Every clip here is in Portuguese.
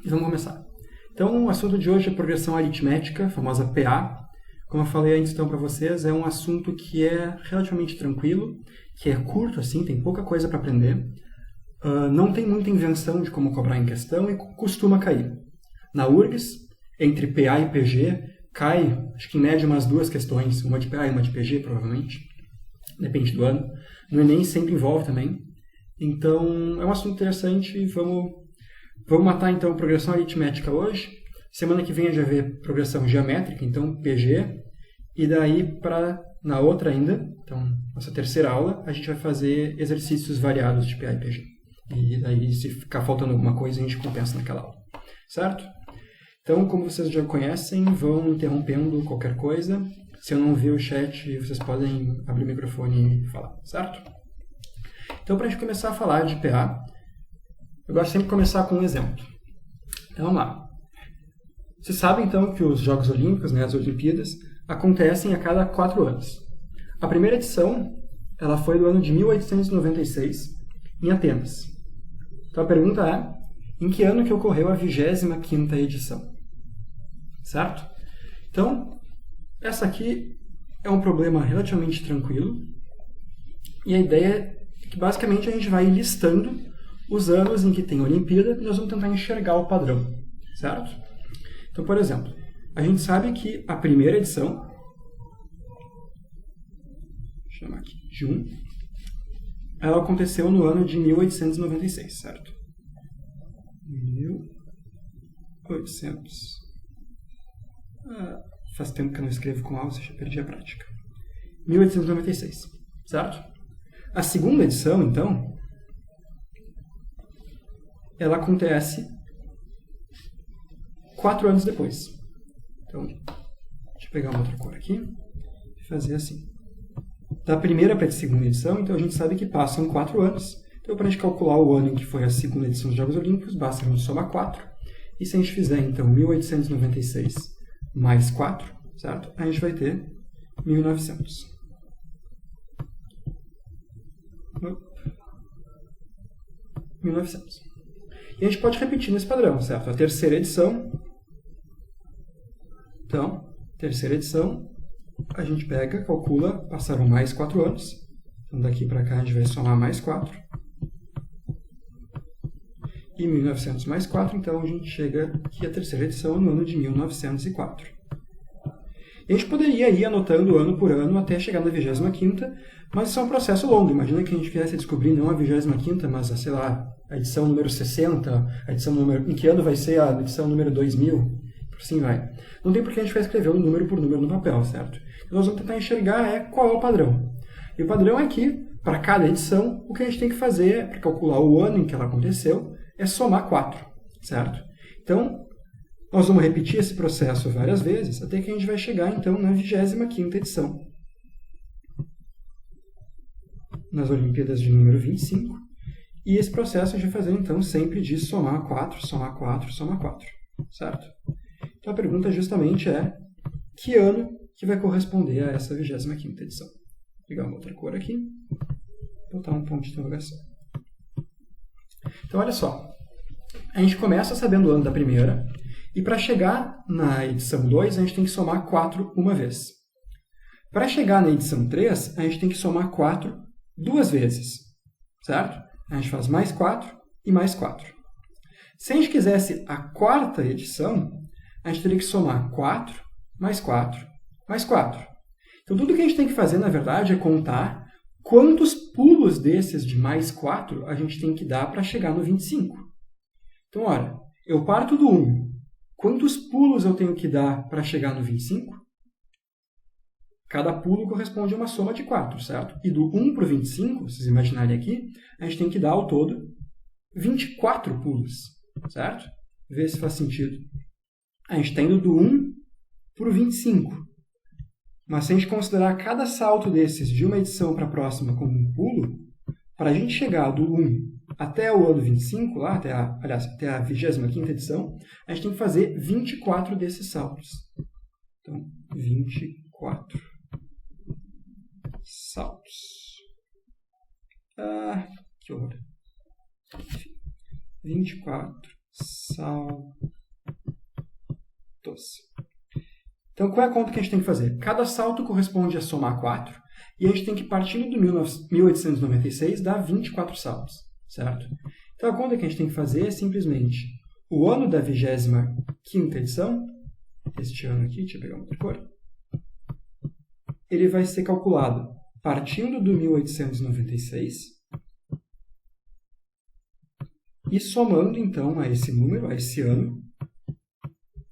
E vamos começar. Então, o assunto de hoje é progressão aritmética, a famosa PA. Como eu falei antes então para vocês, é um assunto que é relativamente tranquilo, que é curto, assim, tem pouca coisa para aprender. Não tem muita invenção de como cobrar em questão e costuma cair. Na URGS, entre PA e PG, cai, acho que em média, umas 2 questões, uma de PA e uma de PG, provavelmente. Depende do ano. No Enem sempre envolve também. Então, é um assunto interessante. Vamos matar, então, progressão aritmética hoje. Semana que vem a gente vai ver progressão geométrica, então PG. E daí, na outra ainda, então, nossa terceira aula, a gente vai fazer exercícios variados de PA e PG. E daí, se ficar faltando alguma coisa, a gente compensa naquela aula. Certo? Então, como vocês já conhecem, vão interrompendo qualquer coisa. Se eu não ver o chat, vocês podem abrir o microfone e falar, certo? Então, para a gente começar a falar de PA, eu gosto sempre de começar com um exemplo. Então, vamos lá. Vocês sabem, então, que os Jogos Olímpicos, né, as Olimpíadas, acontecem a cada 4 anos. A primeira edição ela foi do ano de 1896, em Atenas. Então, a pergunta é, em que ano que ocorreu a 25ª edição? Certo? Então, essa aqui é um problema relativamente tranquilo. E a ideia é que, basicamente, a gente vai listando os anos em que tem Olimpíada e nós vamos tentar enxergar o padrão. Certo? Então, por exemplo, a gente sabe que a primeira edição, vou chamar aqui de 1, ela aconteceu no ano de 1896, certo? 1800. Faz tempo que eu não escrevo com alça, já perdi a prática. 1896, certo? A segunda edição, então, ela acontece 4 anos depois. Então, deixa eu pegar uma outra cor aqui e fazer assim. Da primeira para a segunda edição, então a gente sabe que passam 4 anos. Então, para a gente calcular o ano em que foi a segunda edição dos Jogos Olímpicos, basta a gente somar 4. E se a gente fizer, então, 1896 mais 4, certo? A gente vai ter 1900. 1900. E a gente pode repetir nesse padrão, certo? A terceira edição. Então, terceira edição, a gente pega, calcula, passaram mais 4 anos. Então, daqui para cá a gente vai somar mais 4. E 1900 mais 4, então a gente chega aqui a terceira edição no ano de 1904. E a gente poderia ir anotando ano por ano até chegar na 25ª, mas isso é um processo longo. Imagina que a gente viesse a descobrir não a 25ª, mas a, sei lá, a edição número 60, a edição número... Em que ano vai ser a edição número 2000? Assim vai. Não tem por que a gente vai escrever um número por número no papel, certo? Então nós vamos tentar enxergar qual é o padrão. E o padrão é que, para cada edição, o que a gente tem que fazer para calcular o ano em que ela aconteceu é somar 4, certo? Então, nós vamos repetir esse processo várias vezes, até que a gente vai chegar, então, na 25ª edição. Nas Olimpíadas de número 25. E esse processo a gente vai fazer, então, sempre de somar 4, somar 4, somar 4, certo? Então, a pergunta justamente é, que ano que vai corresponder a essa 25ª edição? Vou pegar uma outra cor aqui, botar um ponto de interrogação. Então, olha só. A gente começa sabendo o ano da primeira, e para chegar na edição 2, a gente tem que somar 4 uma vez. Para chegar na edição 3, a gente tem que somar 4 2 vezes, certo? A gente faz mais 4 e mais 4. Se a gente quisesse a 4ª edição, a gente teria que somar 4 mais 4 mais 4. Então, tudo que a gente tem que fazer, na verdade, é contar quantos pulos desses de mais 4 a gente tem que dar para chegar no 25. Então, olha, eu parto do 1. Quantos pulos eu tenho que dar para chegar no 25? Cada pulo corresponde a uma soma de 4, certo? E do 1 para o 25, vocês imaginarem aqui, a gente tem que dar ao todo 24 pulos, certo? Vê se faz sentido. A gente está indo do 1 para o 25. Mas se a gente considerar cada salto desses de uma edição para a próxima como um pulo, para a gente chegar do 1 até o ano 25, lá, até a 25ª edição, a gente tem que fazer 24 desses saltos. Então, 24 saltos. Que horror. 24 saltos. Então, qual é a conta que a gente tem que fazer? Cada salto corresponde a somar 4, e a gente tem que, partindo do 1896, dar 24 saltos, certo? Então, a conta que a gente tem que fazer é simplesmente o ano da 25ª edição, este ano aqui, deixa eu pegar uma outra cor, ele vai ser calculado partindo do 1896 e somando, então, a esse número, a esse ano,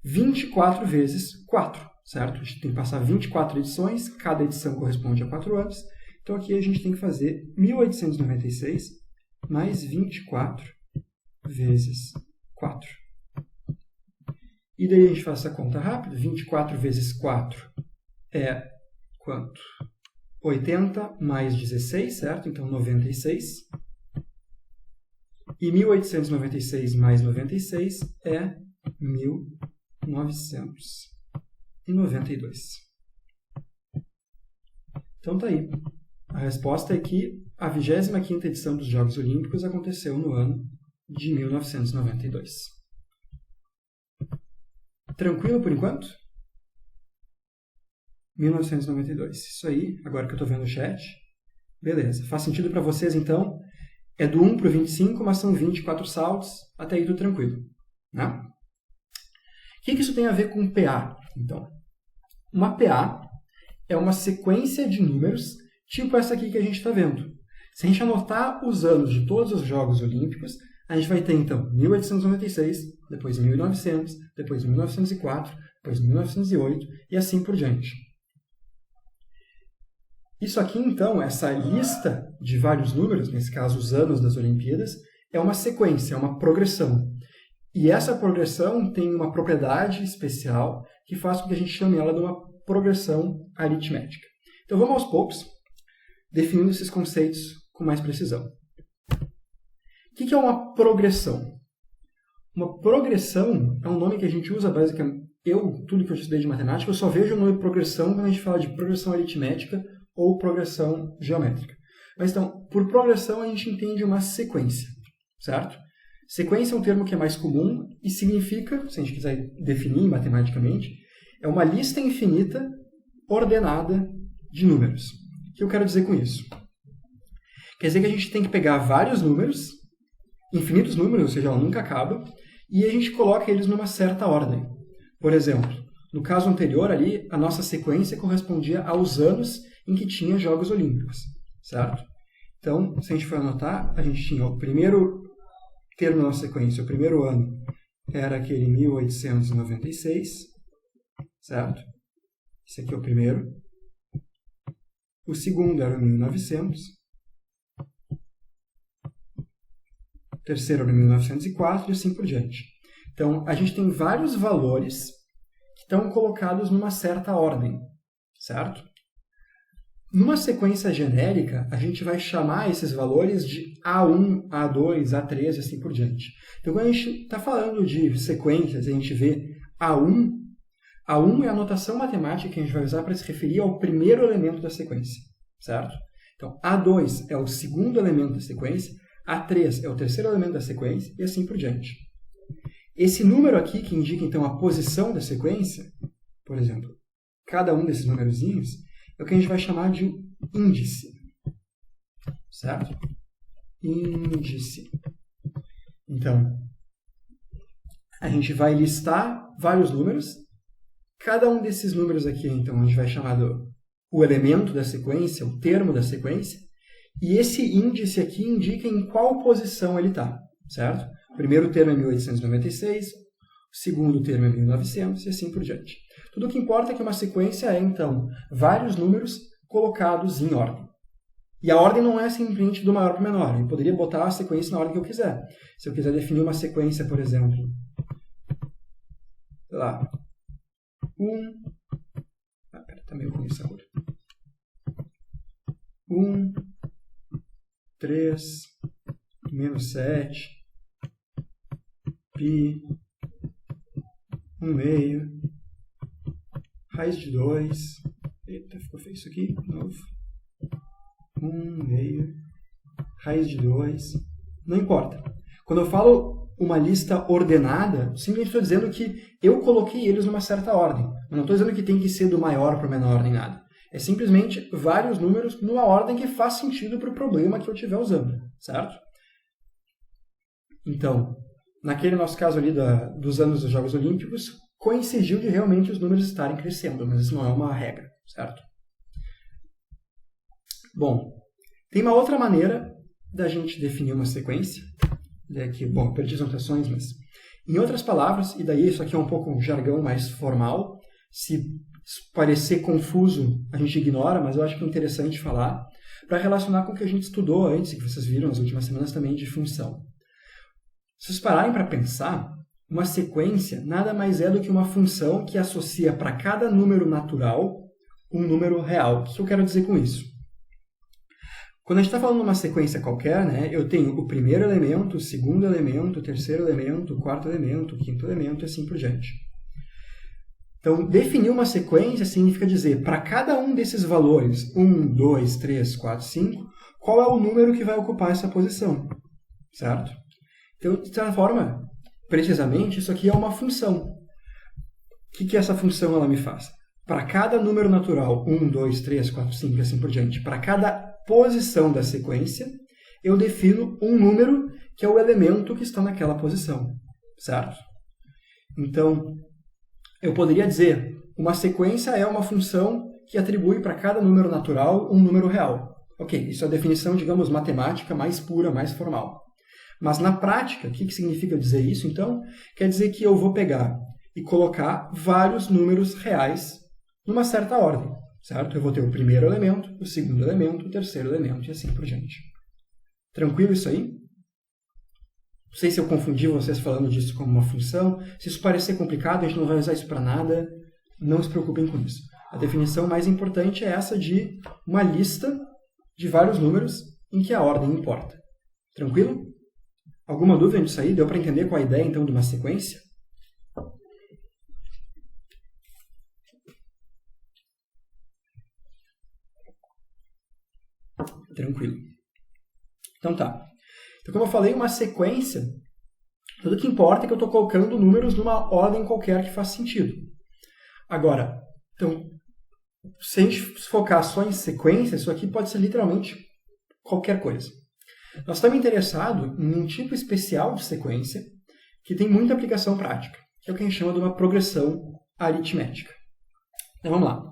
24 vezes 4, certo? A gente tem que passar 24 edições, cada edição corresponde a 4 anos. Então, aqui a gente tem que fazer 1896 mais 24 vezes 4. E daí a gente faz essa conta rápida. 24 vezes 4 é quanto? 80 mais 16, certo? Então, 96. E 1896 mais 96 é 1992. Então tá aí. A resposta é que a 25ª edição dos Jogos Olímpicos aconteceu no ano de 1992. Tranquilo por enquanto? 1992. Isso aí, agora que eu estou vendo o chat. Beleza. Faz sentido para vocês, então? É do 1 para o 25, mas são 24 saltos. Até aí tudo tranquilo. Né? O que isso tem a ver com PA, então? Uma PA é uma sequência de números, tipo essa aqui que a gente está vendo. Se a gente anotar os anos de todos os Jogos Olímpicos, a gente vai ter, então, 1896, depois 1900, depois 1904, depois 1908 e assim por diante. Isso aqui, então, essa lista de vários números, nesse caso os anos das Olimpíadas, é uma sequência, é uma progressão. E essa progressão tem uma propriedade especial que faz com que a gente chame ela de uma progressão aritmética. Então vamos aos poucos, definindo esses conceitos com mais precisão. O que é uma progressão? Uma progressão é um nome que a gente usa basicamente... tudo que eu estudei de matemática, eu só vejo o nome progressão quando a gente fala de progressão aritmética ou progressão geométrica. Mas então, por progressão a gente entende uma sequência, certo? Sequência é um termo que é mais comum e significa, se a gente quiser definir matematicamente, é uma lista infinita ordenada de números. O que eu quero dizer com isso? Quer dizer que a gente tem que pegar vários números, infinitos números, ou seja, ela nunca acaba, e a gente coloca eles numa certa ordem. Por exemplo, no caso anterior ali, a nossa sequência correspondia aos anos em que tinha Jogos Olímpicos, certo? Então, se a gente for anotar, a gente tinha o primeiro termo da nossa sequência, o primeiro ano era aquele 1896, certo? Esse aqui é o primeiro. O segundo era o 1900. O terceiro era o 1904 e assim por diante. Então, a gente tem vários valores que estão colocados numa certa ordem, certo? Numa sequência genérica, a gente vai chamar esses valores de A1, A2, A3 e assim por diante. Então, quando a gente está falando de sequências, a gente vê A1, A1 é a notação matemática que a gente vai usar para se referir ao primeiro elemento da sequência, certo? Então, A2 é o segundo elemento da sequência, A3 é o terceiro elemento da sequência e assim por diante. Esse número aqui, que indica então a posição da sequência, por exemplo, cada um desses numerozinhos, é o que a gente vai chamar de índice, certo? Índice. Então, a gente vai listar vários números. Cada um desses números aqui, então, a gente vai chamar o elemento da sequência, o termo da sequência. E esse índice aqui indica em qual posição ele está, certo? O primeiro termo é 1896, o segundo termo é 1900 e assim por diante. Tudo o que importa é que uma sequência é, então, vários números colocados em ordem. E a ordem não é simplesmente do maior para o menor. Eu poderia botar a sequência na ordem que eu quiser. Se eu quiser definir uma sequência, por exemplo, sei lá, 3, menos 7, π, 1 meio, raiz de 2, eita, ficou feio isso aqui, de novo, 1 meio, raiz de 2, não importa. Quando eu falo uma lista ordenada, simplesmente estou dizendo que eu coloquei eles numa certa ordem. Eu não estou dizendo que tem que ser do maior para o menor nem nada. É simplesmente vários números numa ordem que faz sentido para o problema que eu estiver usando, certo? Então, naquele nosso caso ali dos anos dos Jogos Olímpicos, coincidiu de realmente os números estarem crescendo, mas isso não é uma regra, certo? Bom, tem uma outra maneira da gente definir uma sequência. Aqui, bom, eu perdi as anotações, mas em outras palavras, e daí isso aqui é um pouco um jargão mais formal, se parecer confuso, a gente ignora, mas eu acho que é interessante falar, para relacionar com o que a gente estudou antes, que vocês viram nas últimas semanas também, de função. Se vocês pararem para pensar, uma sequência nada mais é do que uma função que associa para cada número natural um número real. O que eu quero dizer com isso? Quando a gente está falando de uma sequência qualquer, né, eu tenho o primeiro elemento, o segundo elemento, o terceiro elemento, o quarto elemento, o quinto elemento e assim por diante. Então, definir uma sequência significa dizer, para cada um desses valores, 1, 2, 3, 4, 5, qual é o número que vai ocupar essa posição, certo? Então, de certa forma, precisamente, isso aqui é uma função. O que essa função ela me faz? Para cada número natural, 1, 2, 3, 4, 5 e assim por diante, para cada posição da sequência, eu defino um número que é o elemento que está naquela posição, certo? Então, eu poderia dizer, uma sequência é uma função que atribui para cada número natural um número real. Ok, isso é a definição, digamos, matemática mais pura, mais formal. Mas na prática, o que significa dizer isso, então? Quer dizer que eu vou pegar e colocar vários números reais numa certa ordem, certo? Eu vou ter o primeiro elemento, o segundo elemento, o terceiro elemento e assim por diante. Tranquilo isso aí? Não sei se eu confundi vocês falando disso como uma função. Se isso parecer complicado, a gente não vai usar isso para nada. Não se preocupem com isso. A definição mais importante é essa de uma lista de vários números em que a ordem importa. Tranquilo? Alguma dúvida disso aí? Deu para entender qual a ideia, então, de uma sequência? Tranquilo. Então tá. Então, como eu falei, uma sequência, tudo que importa é que eu estou colocando números numa ordem qualquer que faz sentido. Agora, então, se a gente focar só em sequência, isso aqui pode ser literalmente qualquer coisa. Nós estamos interessados em um tipo especial de sequência que tem muita aplicação prática, que é o que a gente chama de uma progressão aritmética. Então vamos lá.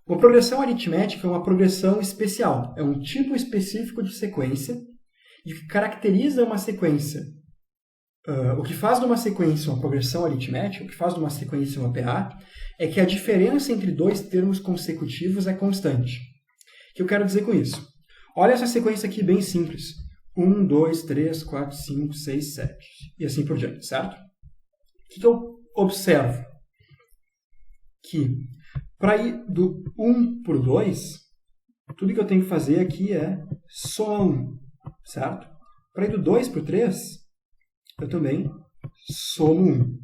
Uma progressão aritmética é uma progressão especial, é um tipo específico de sequência e que caracteriza uma sequência. O que faz de uma sequência uma progressão aritmética, o que faz de uma sequência uma PA, é que a diferença entre dois termos consecutivos é constante. O que eu quero dizer com isso? Olha essa sequência aqui bem simples. 1, 2, 3, 4, 5, 6, 7. E assim por diante, certo? O que eu observo? Que para ir do 1 para o 2, tudo que eu tenho que fazer aqui é somar 1, certo? Para ir do 2 para o 3, eu também somo 1.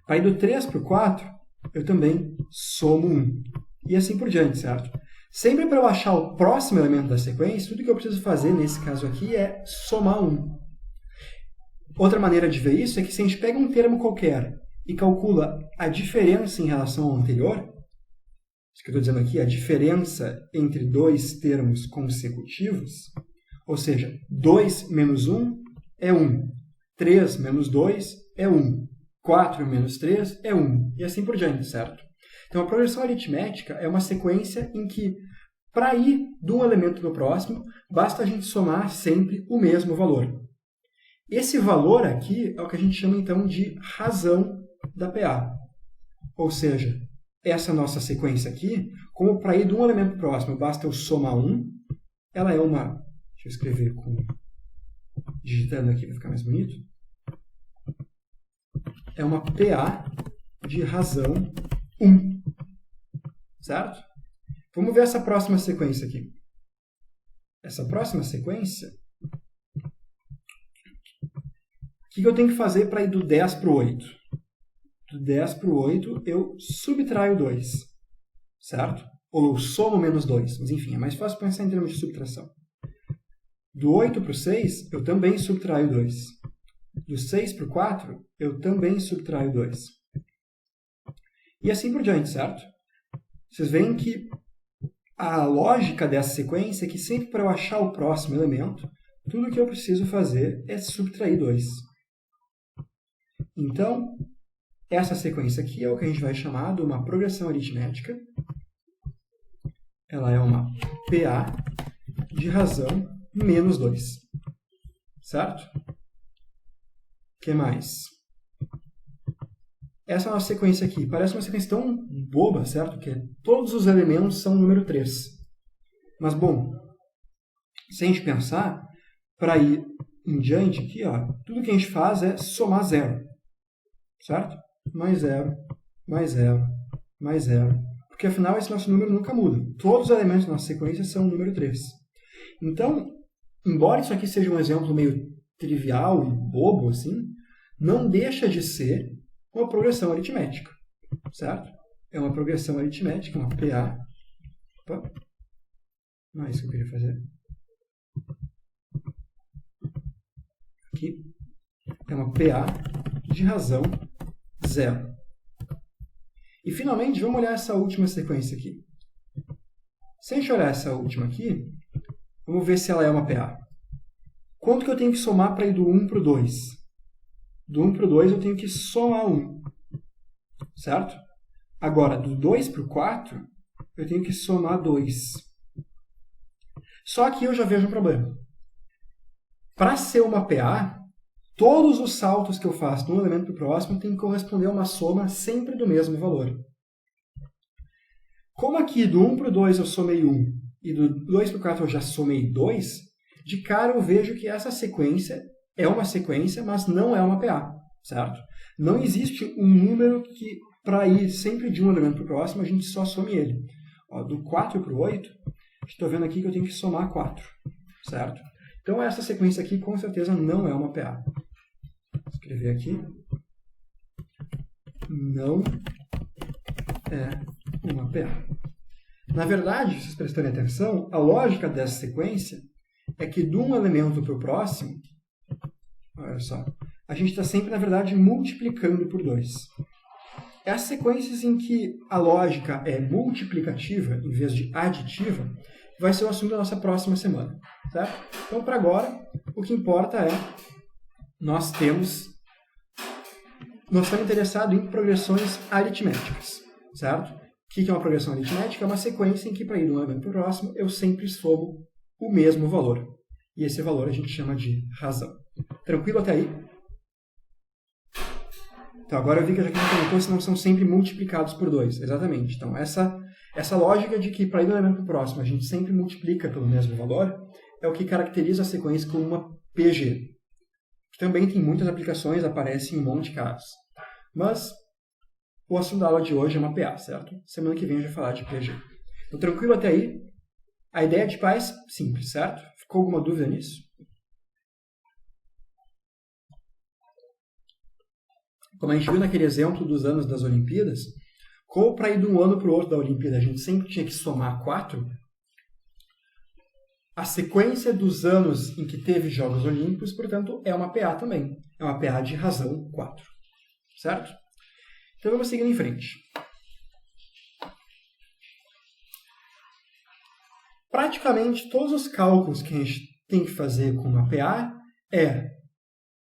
Para ir do 3 para o 4, eu também somo 1. E assim por diante, certo? Sempre para eu achar o próximo elemento da sequência, tudo que eu preciso fazer nesse caso aqui é somar 1. Outra maneira de ver isso é que se a gente pega um termo qualquer e calcula a diferença em relação ao anterior, isso que eu estou dizendo aqui, a diferença entre dois termos consecutivos, ou seja, 2 menos 1 é 1, 3 menos 2 é 1, 4 menos 3 é 1, e assim por diante, certo? Então, a progressão aritmética é uma sequência em que, para ir de um elemento para o próximo, basta a gente somar sempre o mesmo valor. Esse valor aqui é o que a gente chama, então, de razão da PA. Ou seja, essa nossa sequência aqui, como para ir de um elemento para o próximo basta eu somar 1, ela é uma... Deixa eu escrever digitando aqui para ficar mais bonito. É uma PA de razão 1. Certo? Vamos ver essa próxima sequência aqui. Essa próxima sequência, o que eu tenho que fazer para ir do 10 para o 8? Do 10 para o 8, eu subtraio 2. Certo? Ou eu somo menos 2. Mas enfim, é mais fácil pensar em termos de subtração. Do 8 para o 6, eu também subtraio 2. Do 6 para o 4, eu também subtraio 2. E assim por diante, certo? Vocês veem que a lógica dessa sequência é que sempre para eu achar o próximo elemento, tudo que eu preciso fazer é subtrair 2. Então, essa sequência aqui é o que a gente vai chamar de uma progressão aritmética. Ela é uma PA de razão menos 2. Certo? O que mais? Essa nossa sequência aqui parece uma sequência tão boba, certo? Que todos os elementos são número 3. Mas, bom, se a gente pensar, para ir em diante aqui, ó, tudo que a gente faz é somar 0. Certo? Mais 0, mais 0, mais 0. Porque, afinal, esse nosso número nunca muda. Todos os elementos da nossa sequência são número 3. Então, embora isso aqui seja um exemplo meio trivial e bobo, assim, não deixa de ser uma progressão aritmética, certo? É uma progressão aritmética, uma PA. Opa. Não é isso que eu queria fazer. Aqui. É uma PA de razão 0. E, finalmente, vamos olhar essa última sequência aqui. Se a gente olhar essa última aqui, vamos ver se ela é uma PA. Quanto que eu tenho que somar para ir do 1 para o 2? Do 1 para o 2 eu tenho que somar 1. Certo? Agora, do 2 para o 4, eu tenho que somar 2. Só que eu já vejo um problema. Para ser uma PA, todos os saltos que eu faço de um elemento para o próximo têm que corresponder a uma soma sempre do mesmo valor. Como aqui do 1 para o 2 eu somei 1 e do 2 para o 4 eu já somei 2, de cara eu vejo que essa sequência é uma sequência, mas não é uma PA, certo? Não existe um número que, para ir sempre de um elemento para o próximo, a gente só some ele. Ó, do 4 para o 8, estou vendo aqui que eu tenho que somar 4, certo? Então essa sequência aqui com certeza não é uma PA. Vou escrever aqui. Não é uma PA. Na verdade, se vocês prestarem atenção, a lógica dessa sequência é que de um elemento para o próximo, olha só, a gente está sempre, na verdade, multiplicando por 2. As sequências em que a lógica é multiplicativa em vez de aditiva vai ser o assunto da nossa próxima semana, certo? Então, para agora, o que importa é nós estamos interessados em progressões aritméticas, certo? O que é uma progressão aritmética? É uma sequência em que, para ir de um elemento para o próximo, eu sempre somo o mesmo valor. E esse valor a gente chama de razão. Tranquilo até aí? Então, agora eu vi que a Jaqueline perguntou se não são sempre multiplicados por 2. Exatamente. Então, essa lógica de que, para ir de um elemento para o próximo, a gente sempre multiplica pelo mesmo valor, é o que caracteriza a sequência como uma PG. Que também tem muitas aplicações, aparece em um monte de casos. Mas o assunto da aula de hoje é uma PA, certo? Semana que vem a gente vai falar de PG. Então, tranquilo até aí? A ideia de PA é simples, certo? Ficou alguma dúvida nisso? Como a gente viu naquele exemplo dos anos das Olimpíadas, como para ir de um ano para o outro da Olimpíada a gente sempre tinha que somar 4, a sequência dos anos em que teve Jogos Olímpicos, portanto, é uma PA também. É uma PA de razão 4. Certo? Então vamos seguindo em frente. Praticamente todos os cálculos que a gente tem que fazer com uma PA é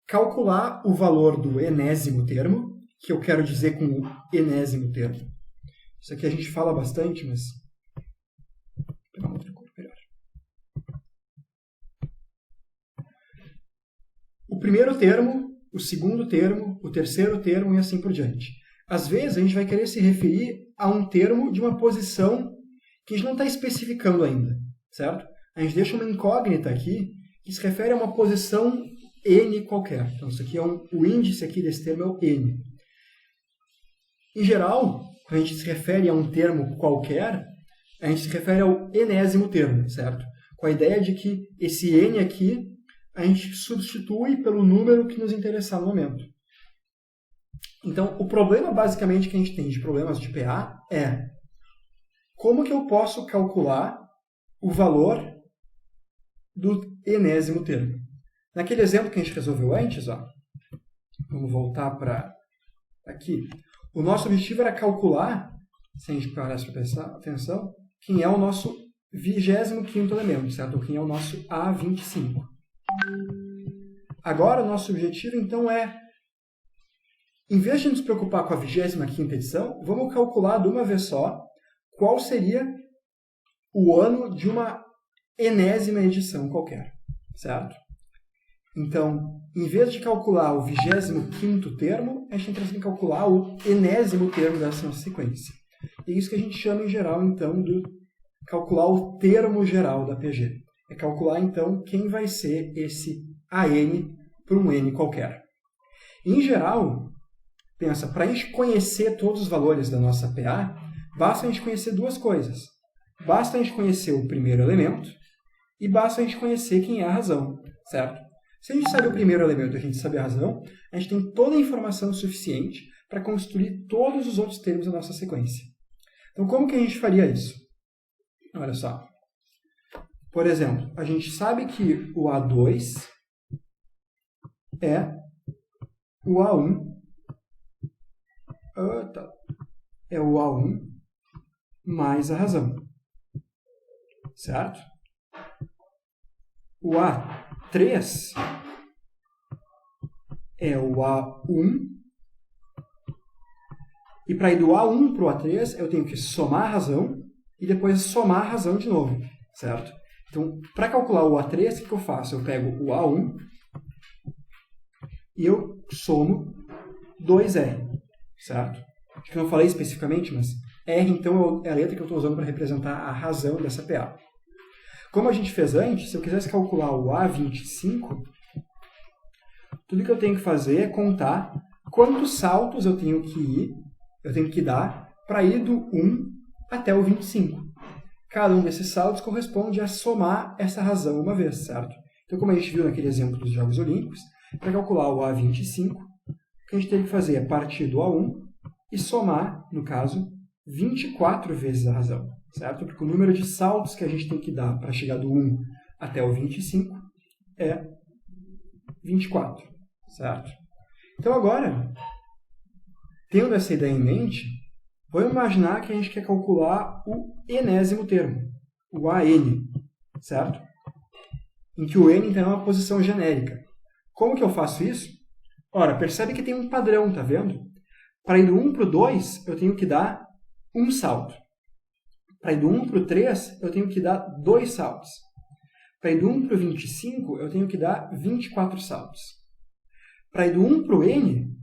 calcular o valor do enésimo termo, que eu quero dizer com o enésimo termo. Isso aqui a gente fala bastante, mas vou pegar uma outra cor melhor. O primeiro termo, o segundo termo, o terceiro termo e assim por diante. Às vezes a gente vai querer se referir a um termo de uma posição que a gente não está especificando ainda, certo? A gente deixa uma incógnita aqui que se refere a uma posição n qualquer. Então, isso aqui é o índice aqui desse termo é o n. Em geral, quando a gente se refere a um termo qualquer, a gente se refere ao enésimo termo, certo? Com a ideia de que esse n aqui a gente substitui pelo número que nos interessar no momento. Então, o problema basicamente que a gente tem de problemas de PA é como que eu posso calcular o valor do enésimo termo. Naquele exemplo que a gente resolveu antes, ó, vamos voltar para aqui. O nosso objetivo era calcular, se a gente parasse para prestar atenção, quem é o nosso 25º elemento, certo? Quem é o nosso A25. Agora, o nosso objetivo, então, é, em vez de nos preocupar com a 25ª edição, vamos calcular de uma vez só qual seria o ano de uma enésima edição qualquer, certo? Então, em vez de calcular o 25º termo, a gente tem que calcular o enésimo termo dessa nossa sequência. E é isso que a gente chama, em geral, então, de calcular o termo geral da PG. É calcular, então, quem vai ser esse AN para um N qualquer. Em geral, pensa, para a gente conhecer todos os valores da nossa PA, basta a gente conhecer duas coisas. Basta a gente conhecer o primeiro elemento e basta a gente conhecer quem é a razão, certo? Se a gente sabe o primeiro elemento e a gente sabe a razão, a gente tem toda a informação suficiente para construir todos os outros termos da nossa sequência. Então, como que a gente faria isso? Olha só. Por exemplo, a gente sabe que o A2 é o A1. É o A1 mais a razão. Certo? O A3 é o A1. E para ir do A1 para o A3, eu tenho que somar a razão e depois somar a razão de novo. Certo? Então, para calcular o A3, o que eu faço? Eu pego o A1 e eu somo 2R. Certo? Acho que eu não falei especificamente, mas R, então, é a letra que eu estou usando para representar a razão dessa PA. Como a gente fez antes, se eu quisesse calcular o A25, tudo que eu tenho que fazer é contar quantos saltos eu tenho que dar para ir do 1 até o 25. Cada um desses saltos corresponde a somar essa razão uma vez, certo? Então, como a gente viu naquele exemplo dos Jogos Olímpicos, para calcular o A25, o que a gente tem que fazer é partir do A1 e somar, no caso, 24 vezes a razão, certo? Porque o número de saltos que a gente tem que dar para chegar do 1 até o 25 é 24, certo? Então agora, tendo essa ideia em mente, vamos imaginar que a gente quer calcular o enésimo termo, o AN, certo? Em que o N então, é uma posição genérica. Como que eu faço isso? Ora, percebe que tem um padrão, tá vendo? Para ir do 1 para o 2, eu tenho que dar um salto. Para ir do 1 para o 3, eu tenho que dar 2 saltos. Para ir do 1 para o 25, eu tenho que dar 24 saltos. Para ir do 1 para o N,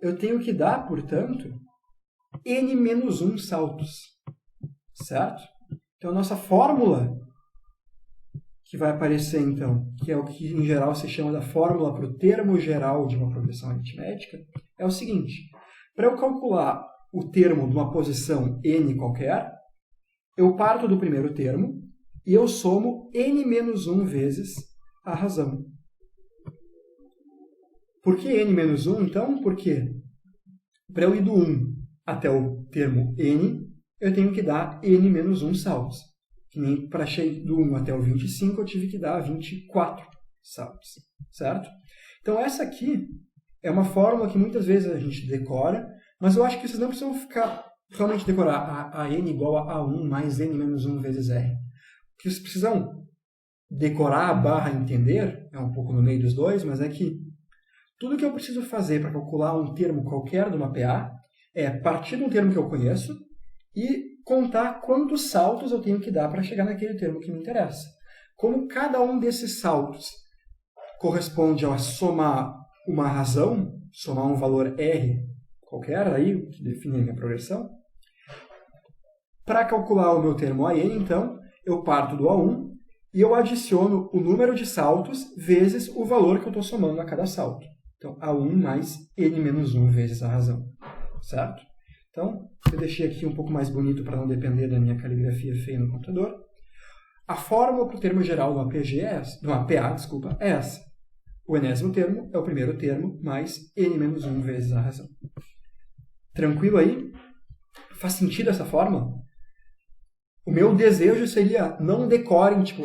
eu tenho que dar, portanto, N menos 1 saltos. Certo? Então, a nossa fórmula que vai aparecer, então, que é o que em geral se chama da fórmula para o termo geral de uma progressão aritmética, é o seguinte. Para eu calcular o termo de uma posição n qualquer, eu parto do primeiro termo e eu somo n menos 1 vezes a razão. Por que n menos 1, então? Porque para eu ir do 1 até o termo n, eu tenho que dar n menos 1 saltos. Que nem para chegar do 1 até o 25, eu tive que dar 24 saltos. Certo? Então, essa aqui é uma fórmula que muitas vezes a gente decora, mas eu acho que vocês não precisam ficar realmente decorar a n igual a 1 mais n menos 1 vezes r. O que vocês precisam decorar / entender, é um pouco no meio dos dois, mas é que tudo que eu preciso fazer para calcular um termo qualquer de uma PA é partir de um termo que eu conheço e contar quantos saltos eu tenho que dar para chegar naquele termo que me interessa. Como cada um desses saltos corresponde a somar uma razão, somar um valor R qualquer, aí, que define a minha progressão, para calcular o meu termo AN, então, eu parto do A1 e eu adiciono o número de saltos vezes o valor que eu estou somando a cada salto. Então, A1 mais N menos 1 vezes a razão. Certo? Então, eu deixei aqui um pouco mais bonito para não depender da minha caligrafia feia no computador. A fórmula para o termo geral de uma PA, é essa. O enésimo termo é o primeiro termo mais N menos 1 vezes a razão. Tranquilo aí? Faz sentido essa fórmula? O meu desejo seria não decorem, tipo,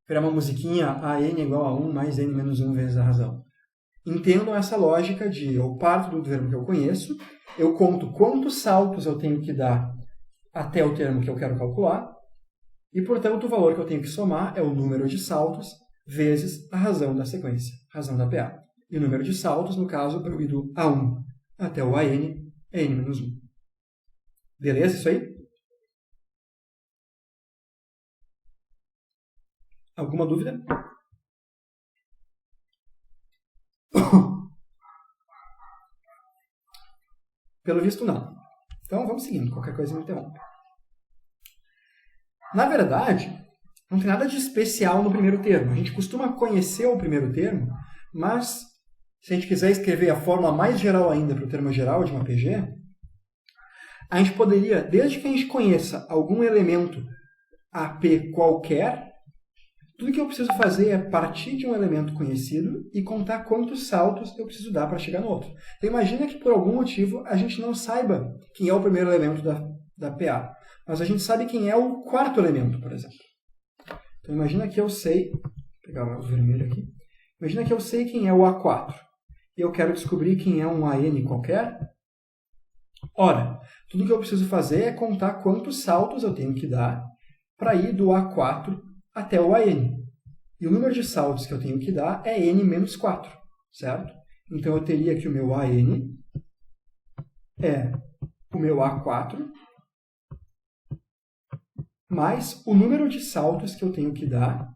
virar uma musiquinha, a n é igual a 1 mais n menos 1 vezes a razão. Entendam essa lógica de eu parto do termo que eu conheço, eu conto quantos saltos eu tenho que dar até o termo que eu quero calcular, e, portanto, o valor que eu tenho que somar é o número de saltos vezes a razão da sequência, razão da PA. E o número de saltos, no caso, para eu ir do A1 até o AN, é n menos 1. Beleza isso aí? Alguma dúvida? Pelo visto, não. Então, vamos seguindo. Qualquer coisa me interrompe. Na verdade, não tem nada de especial no primeiro termo. A gente costuma conhecer o primeiro termo, mas se a gente quiser escrever a fórmula mais geral ainda para o termo geral de uma PG, a gente poderia, desde que a gente conheça algum elemento AP qualquer, tudo que eu preciso fazer é partir de um elemento conhecido e contar quantos saltos eu preciso dar para chegar no outro. Então imagina que por algum motivo a gente não saiba quem é o primeiro elemento da PA, mas a gente sabe quem é o quarto elemento, por exemplo. Então imagina que eu sei, vou pegar o vermelho aqui, imagina que eu sei quem é o A4 e eu quero descobrir quem é um AN qualquer. Ora, tudo que eu preciso fazer é contar quantos saltos eu tenho que dar para ir do A4 até o AN. E o número de saltos que eu tenho que dar é n menos 4, certo? Então eu teria que o meu AN é o meu A4 mais o número de saltos que eu tenho que dar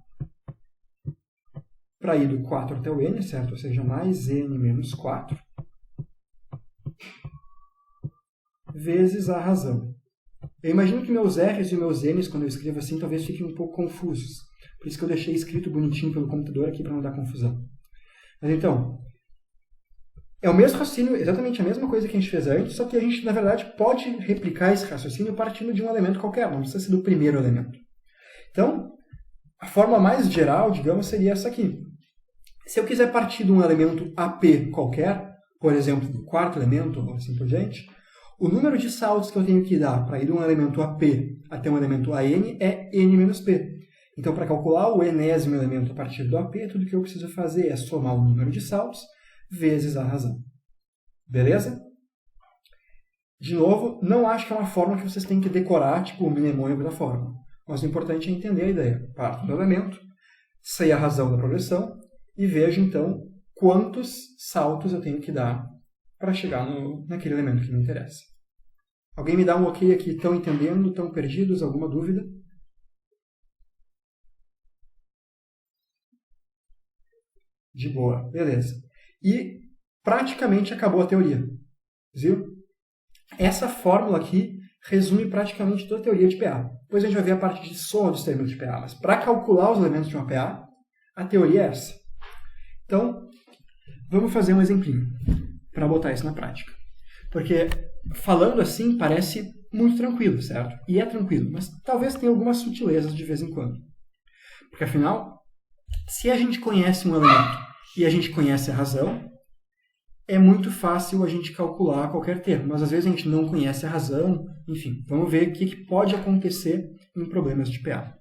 para ir do 4 até o n, certo? Ou seja, mais n menos 4 vezes a razão. Eu imagino que meus R's e meus N's, quando eu escrevo assim, talvez fiquem um pouco confusos. Por isso que eu deixei escrito bonitinho pelo computador aqui para não dar confusão. Mas então, é o mesmo raciocínio, exatamente a mesma coisa que a gente fez antes, só que a gente, na verdade, pode replicar esse raciocínio partindo de um elemento qualquer, não precisa ser do primeiro elemento. Então, a forma mais geral, digamos, seria essa aqui. Se eu quiser partir de um elemento AP qualquer, por exemplo, do quarto elemento, ou assim por diante, o número de saltos que eu tenho que dar para ir de um elemento AP até um elemento AN é n menos p. Então, para calcular o enésimo elemento a partir do AP, tudo que eu preciso fazer é somar o número de saltos vezes a razão. Beleza? De novo, não acho que é uma fórmula que vocês têm que decorar, tipo o mnemônico da fórmula. Mas o importante é entender a ideia. Parto do elemento, sei a razão da progressão e vejo, então, quantos saltos eu tenho que dar para chegar naquele elemento que me interessa. Alguém me dá um ok aqui? Estão entendendo? Estão perdidos? Alguma dúvida? De boa. Beleza. E praticamente acabou a teoria. Viu? Essa fórmula aqui resume praticamente toda a teoria de PA. Depois a gente vai ver a parte de soma dos termos de PA. Mas para calcular os elementos de uma PA, a teoria é essa. Então, vamos fazer um exemplinho para botar isso na prática. Porque falando assim parece muito tranquilo, certo? E é tranquilo, mas talvez tenha algumas sutilezas de vez em quando. Porque afinal, se a gente conhece um elemento e a gente conhece a razão, é muito fácil a gente calcular qualquer termo, mas às vezes a gente não conhece a razão, enfim, vamos ver o que pode acontecer em problemas de PA.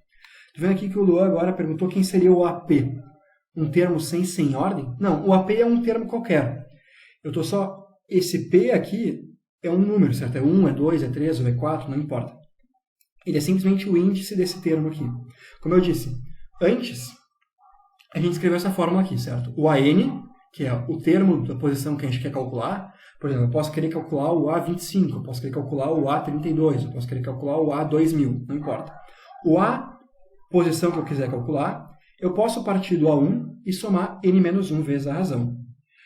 Estou vendo aqui que o Luan agora perguntou quem seria o AP. Um termo sem ordem? Não, o AP é um termo qualquer. Eu estou só... Esse P aqui é um número, certo? É 1, é 2, é 3 ou é 4, não importa. Ele é simplesmente o índice desse termo aqui. Como eu disse, antes a gente escreveu essa fórmula aqui, certo? O AN, que é o termo da posição que a gente quer calcular. Por exemplo, eu posso querer calcular o A25, eu posso querer calcular o A32, eu posso querer calcular o A2000, não importa. O A, posição que eu quiser calcular, eu posso partir do A1 e somar n menos 1 vezes a razão.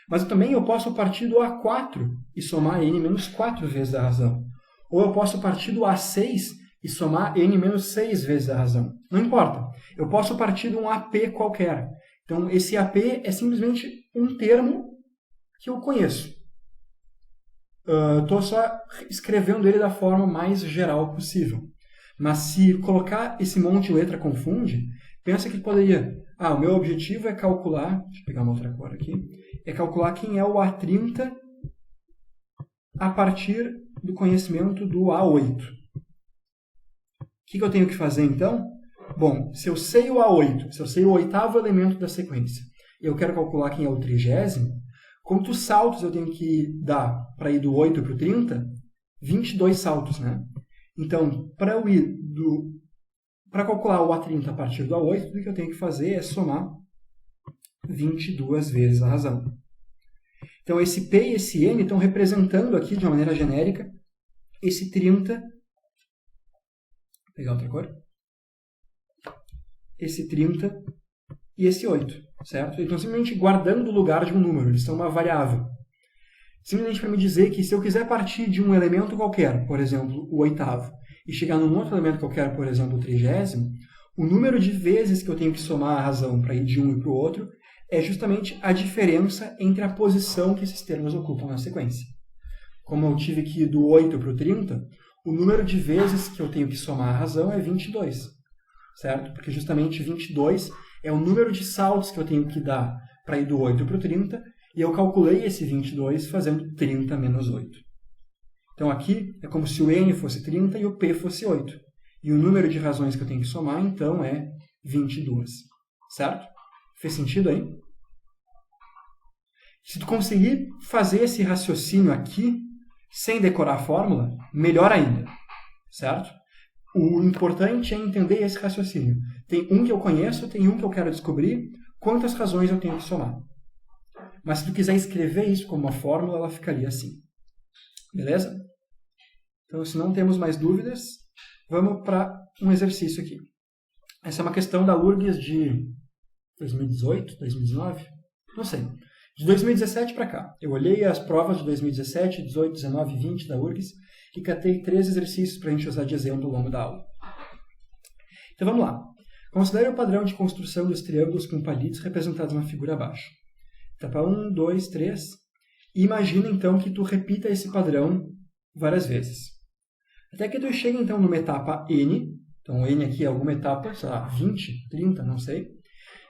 Mas também eu posso partir do A4 e somar n menos 4 vezes a razão. Ou eu posso partir do A6 e somar n menos 6 vezes a razão. Não importa. Eu posso partir de um AP qualquer. Então, esse AP é simplesmente um termo que eu conheço. Estou só escrevendo ele da forma mais geral possível. Mas se colocar esse monte de letra confunde, pensa que poderia... o meu objetivo é calcular... Deixa eu pegar uma outra cor aqui. É calcular quem é o A30 a partir do conhecimento do A8. O que eu tenho que fazer, então? Bom, se eu sei o A8, se eu sei o oitavo elemento da sequência, e eu quero calcular quem é o 30º, quantos saltos eu tenho que dar para ir do 8 para o 30? 22 saltos, né? Então, para calcular o A30 a partir do A8, tudo que eu tenho que fazer é somar 22 vezes a razão. Então, esse P e esse N estão representando aqui, de uma maneira genérica, esse 30... Vou pegar outra cor. Esse 30 e esse 8, certo? Então, simplesmente guardando o lugar de um número, eles são uma variável. Simplesmente para me dizer que se eu quiser partir de um elemento qualquer, por exemplo, o oitavo, e chegar num outro elemento qualquer, por exemplo, o 30º, o número de vezes que eu tenho que somar a razão para ir de um e para o outro é justamente a diferença entre a posição que esses termos ocupam na sequência. Como eu tive que ir do 8 para o 30, o número de vezes que eu tenho que somar a razão é 22, certo? Porque justamente 22 é o número de saltos que eu tenho que dar para ir do 8 para o 30, e eu calculei esse 22 fazendo 30 menos 8. Então aqui é como se o N fosse 30 e o P fosse 8. E o número de razões que eu tenho que somar, então, é 22. Certo? Fez sentido aí? Se tu conseguir fazer esse raciocínio aqui, sem decorar a fórmula, melhor ainda. Certo? O importante é entender esse raciocínio. Tem um que eu conheço, tem um que eu quero descobrir, quantas razões eu tenho que somar. Mas se tu quiser escrever isso como uma fórmula, ela ficaria assim. Beleza? Então, se não temos mais dúvidas, vamos para um exercício aqui. Essa é uma questão da URGS de 2018, 2019? Não sei. De 2017 para cá. Eu olhei as provas de 2017, 18, 19 e 20 da URGS e catei 3 exercícios para a gente usar de exemplo ao longo da aula. Então, vamos lá. Considere o padrão de construção dos triângulos com palitos representados na figura abaixo. Etapa 1, 2, 3. E imagina, então, que tu repita esse padrão várias vezes. Até que tu chegue, então, numa etapa N. Então, N aqui é alguma etapa, sei lá, 20, 30, não sei.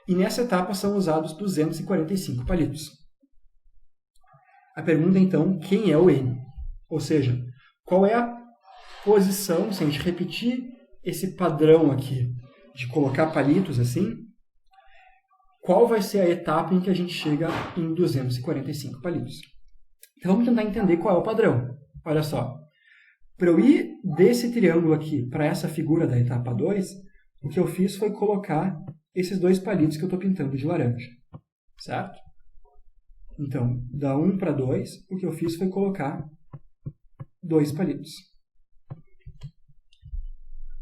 E nessa etapa são usados 245 palitos. A pergunta, então, quem é o N? Ou seja, qual é a posição, se a gente repetir esse padrão aqui de colocar palitos assim, qual vai ser a etapa em que a gente chega em 245 palitos? Então vamos tentar entender qual é o padrão. Olha só. Para eu ir desse triângulo aqui para essa figura da etapa 2, o que eu fiz foi colocar esses 2 palitos que eu estou pintando de laranja. Certo? Então, da 1 para 2, o que eu fiz foi colocar 2 palitos.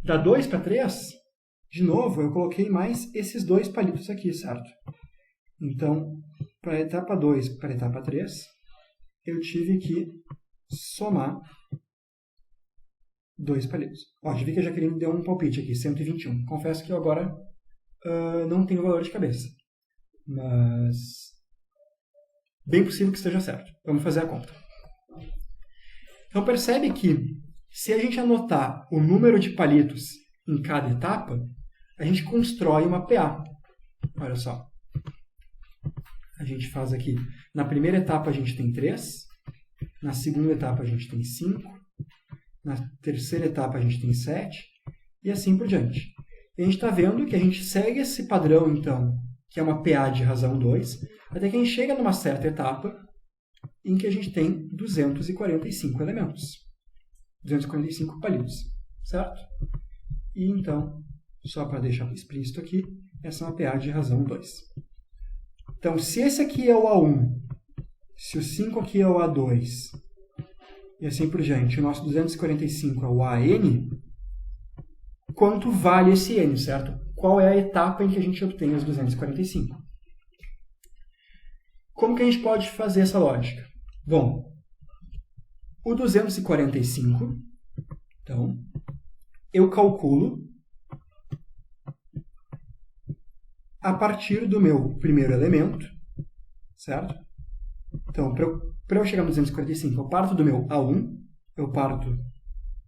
Da 2 para 3, de novo, eu coloquei mais esses 2 palitos aqui, certo? Então, para a etapa 2 para a etapa 3, eu tive que somar 2 palitos. Ó, já vi que a Jaqueline deu um palpite aqui, 121. Confesso que eu agora não tenho valor de cabeça. Mas bem possível que esteja certo. Vamos fazer a conta. Então percebe que se a gente anotar o número de palitos em cada etapa, a gente constrói uma PA. Olha só. A gente faz aqui. Na primeira etapa a gente tem 3. Na segunda etapa a gente tem 5. Na terceira etapa a gente tem 7. E assim por diante. E a gente está vendo que a gente segue esse padrão, então, que é uma PA de razão 2, até que a gente chega numa certa etapa em que a gente tem 245 elementos. 245 palitos. Certo? E então, só para deixar explícito aqui, essa é uma PA de razão 2. Então, se esse aqui é o A1, se o 5 aqui é o A2, e assim por diante, o nosso 245 é o AN, quanto vale esse N, certo? Qual é a etapa em que a gente obtém os 245? Como que a gente pode fazer essa lógica? Bom, o 245, então, eu calculo a partir do meu primeiro elemento, certo? Então, para eu chegar no 245, eu parto do meu A1, eu parto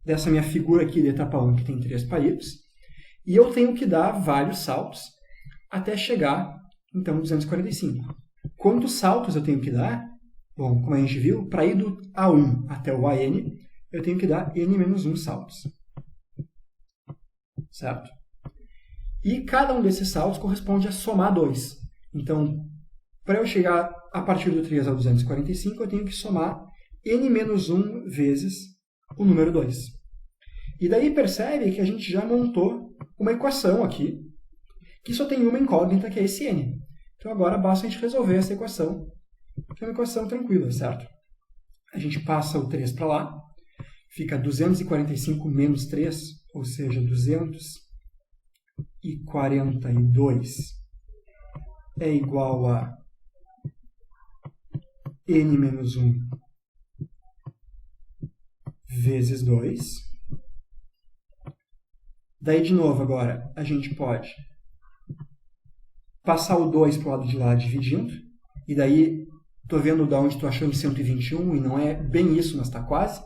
dessa minha figura aqui da etapa 1, que tem 3 palitos, e eu tenho que dar vários saltos até chegar, então, no 245. Quantos saltos eu tenho que dar? Bom, como a gente viu, para ir do A1 até o AN, eu tenho que dar N menos 1 saltos. Certo? E cada um desses saltos corresponde a somar 2. Então, para eu chegar a partir do 3 ao 245, eu tenho que somar n-1 vezes o número 2. E daí percebe que a gente já montou uma equação aqui, que só tem uma incógnita, que é esse n. Então agora basta a gente resolver essa equação, que é uma equação tranquila, certo? A gente passa o 3 para lá, fica 245 menos 3, ou seja, 242 é igual a n-1 vezes 2. Daí, de novo, agora, a gente pode passar o 2 para o lado de lá dividindo. E daí, estou vendo de onde estou achando 121, e não é bem isso, mas está quase.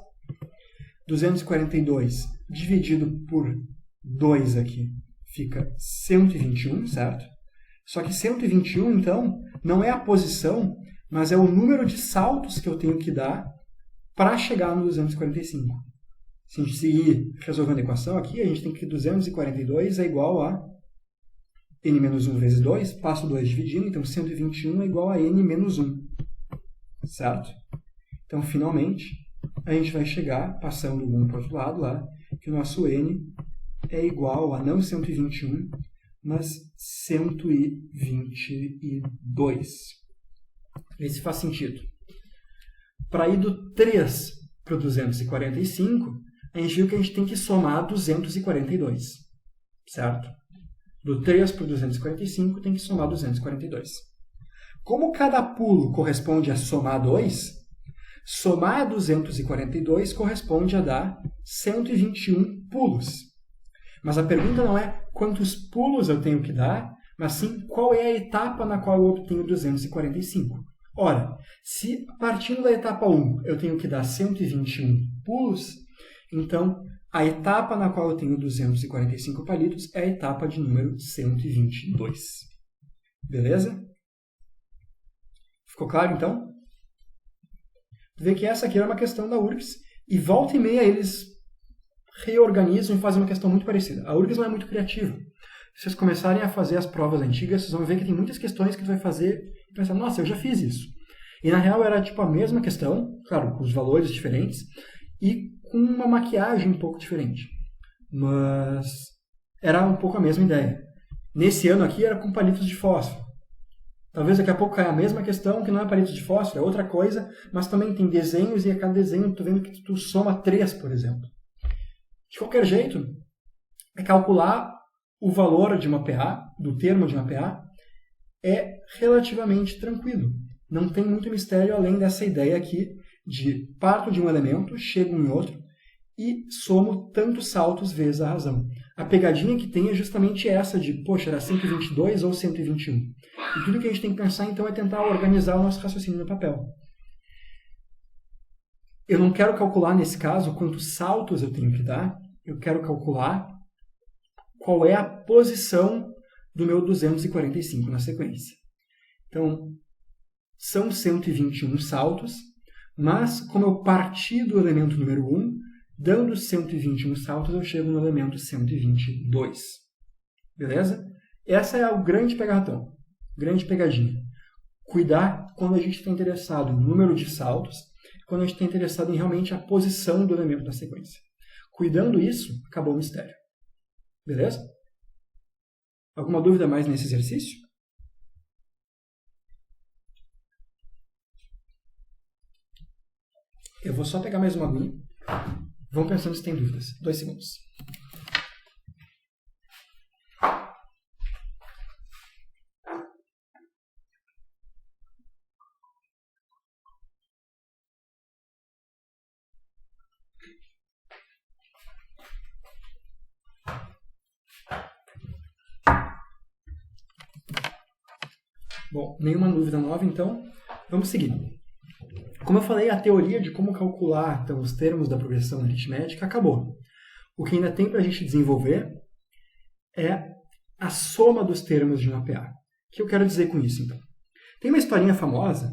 242 dividido por 2 aqui fica 121, certo? Só que 121, então, não é a posição, mas é o número de saltos que eu tenho que dar para chegar no 245. Se a gente seguir resolvendo a equação aqui, a gente tem que 242 é igual a n-1 vezes 2, passo 2 dividindo, então 121 é igual a n-1, certo? Então, finalmente, a gente vai chegar, passando o 1 para o outro lado lá, que o nosso n é igual a não 121, mas 122. Vê se faz sentido. Para ir do 3 para o 245, a gente viu que a gente tem que somar 242, certo? Do 3 para o 245, tem que somar 242. Como cada pulo corresponde a somar 2, somar 242 corresponde a dar 121 pulos. Mas a pergunta não é quantos pulos eu tenho que dar, mas sim qual é a etapa na qual eu obtenho 245. Ora, se partindo da etapa 1 eu tenho que dar 121 pulos, então a etapa na qual eu tenho 245 palitos é a etapa de número 122. Beleza? Ficou claro, então? Tu vê que essa aqui era uma questão da URGS, e volta e meia eles reorganizam e fazem uma questão muito parecida. A URGS não é muito criativa. Se vocês começarem a fazer as provas antigas, vocês vão ver que tem muitas questões que tu vai fazer e pensar, nossa, eu já fiz isso. E na real era tipo a mesma questão, claro, com os valores diferentes, e com uma maquiagem um pouco diferente. Mas era um pouco a mesma ideia. Nesse ano aqui era com palitos de fósforo. Talvez daqui a pouco caia a mesma questão, que não é palitos de fósforo, é outra coisa, mas também tem desenhos e a cada desenho tu vendo que tu soma 3, por exemplo. De qualquer jeito, é calcular o valor de uma PA, do termo de uma PA, é relativamente tranquilo. Não tem muito mistério além dessa ideia aqui de parto de um elemento, chego em outro e somo tantos saltos vezes a razão. A pegadinha que tem é justamente essa de, poxa, era 122 ou 121. E tudo que a gente tem que pensar, então, é tentar organizar o nosso raciocínio no papel. Eu não quero calcular, nesse caso, quantos saltos eu tenho que dar. Eu quero calcular qual é a posição do meu 245 na sequência. Então, são 121 saltos, mas como eu parti do elemento número 1, dando 121 saltos, eu chego no elemento 122. Beleza? Essa é o grande pegadão, grande pegadinha. Cuidar quando a gente está interessado no número de saltos, quando a gente está interessado em realmente a posição do elemento da sequência. Cuidando isso, acabou o mistério. Beleza? Alguma dúvida mais nesse exercício? Eu vou só pegar mais uma aguinha. Vão pensando se tem dúvidas. 2 segundos. Bom, nenhuma dúvida nova, então vamos seguir. Como eu falei, a teoria de como calcular então, os termos da progressão aritmética acabou. O que ainda tem para a gente desenvolver é a soma dos termos de uma PA. O que eu quero dizer com isso, então? Tem uma historinha famosa,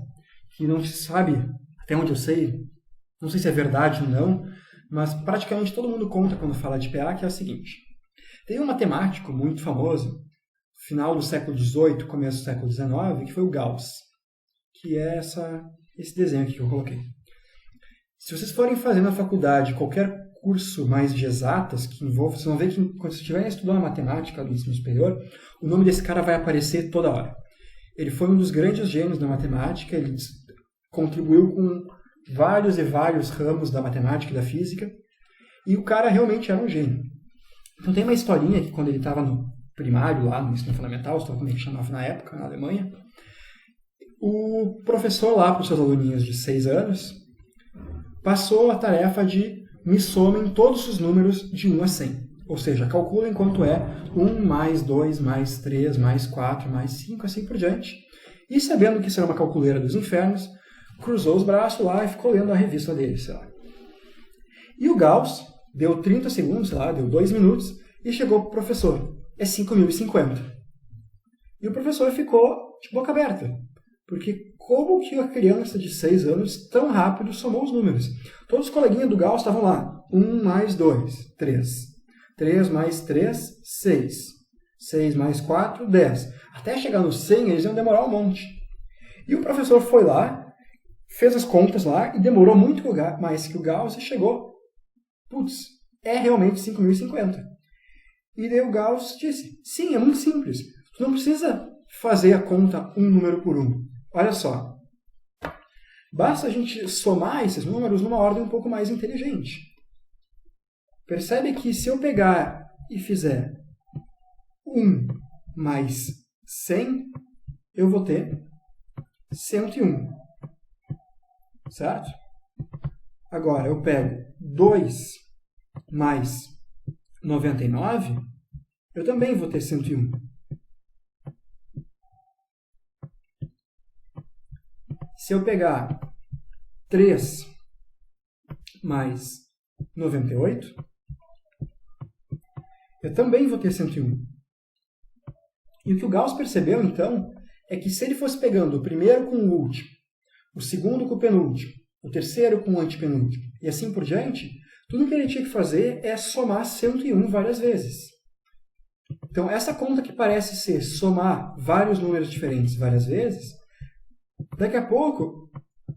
que não se sabe, até onde eu sei, não sei se é verdade ou não, mas praticamente todo mundo conta quando fala de PA, que é o seguinte. Tem um matemático muito famoso, final do século XVIII, começo do século XIX, que foi o Gauss, que é esse desenho aqui que eu coloquei. Se vocês forem fazer na faculdade qualquer curso mais de exatas que envolva, vocês vão ver que quando vocês estiverem estudando matemática do ensino superior, o nome desse cara vai aparecer toda hora. Ele foi um dos grandes gênios da matemática, ele contribuiu com vários e vários ramos da matemática e da física, e o cara realmente era um gênio. Então tem uma historinha que quando ele estava no primário, lá no ensino fundamental, sei lá como é que chamava na época, na Alemanha, o professor lá para os seus aluninhos de 6 anos passou a tarefa de me somem todos os números de 1 a 100. Ou seja, calculem quanto é 1 mais 2 mais 3 mais 4 mais 5, assim por diante. E sabendo que isso era uma calculeira dos infernos, cruzou os braços lá e ficou lendo a revista dele, sei lá. E o Gauss deu 30 segundos, sei lá, deu 2 minutos, e chegou para o professor. É 5.050. E o professor ficou de boca aberta. Porque como que a criança de 6 anos tão rápido somou os números? Todos os coleguinhas do Gauss estavam lá. 1 mais 2, 3. 3 mais 3, 6. 6 mais 4, 10. Até chegar no 100, eles iam demorar um monte. E o professor foi lá, fez as contas lá, e demorou muito mais que o Gauss, e chegou. Putz, é realmente 5.050. E daí o Gauss disse, sim, é muito simples. Tu não precisa fazer a conta um número por um. Olha só. Basta a gente somar esses números numa ordem um pouco mais inteligente. Percebe que se eu pegar e fizer 1 mais 100, eu vou ter 101. Certo? Agora, eu pego 2 mais 99, eu também vou ter 101. Se eu pegar 3 mais 98, eu também vou ter 101. E o que o Gauss percebeu, então, é que se ele fosse pegando o primeiro com o último, o segundo com o penúltimo, o terceiro com o antepenúltimo, e assim por diante, tudo que ele tinha que fazer é somar 101 várias vezes. Então, essa conta que parece ser somar vários números diferentes várias vezes, daqui a pouco,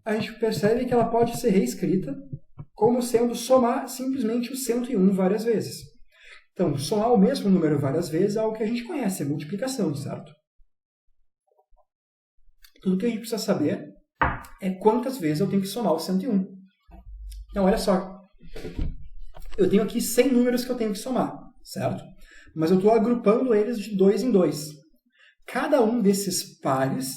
a gente percebe que ela pode ser reescrita como sendo somar simplesmente o 101 várias vezes. Então, somar o mesmo número várias vezes é algo que a gente conhece, é multiplicação, certo? Tudo que a gente precisa saber é quantas vezes eu tenho que somar o 101. Então, olha só. Eu tenho aqui 100 números que eu tenho que somar, certo? Mas eu estou agrupando eles de 2 em 2. Cada um desses pares,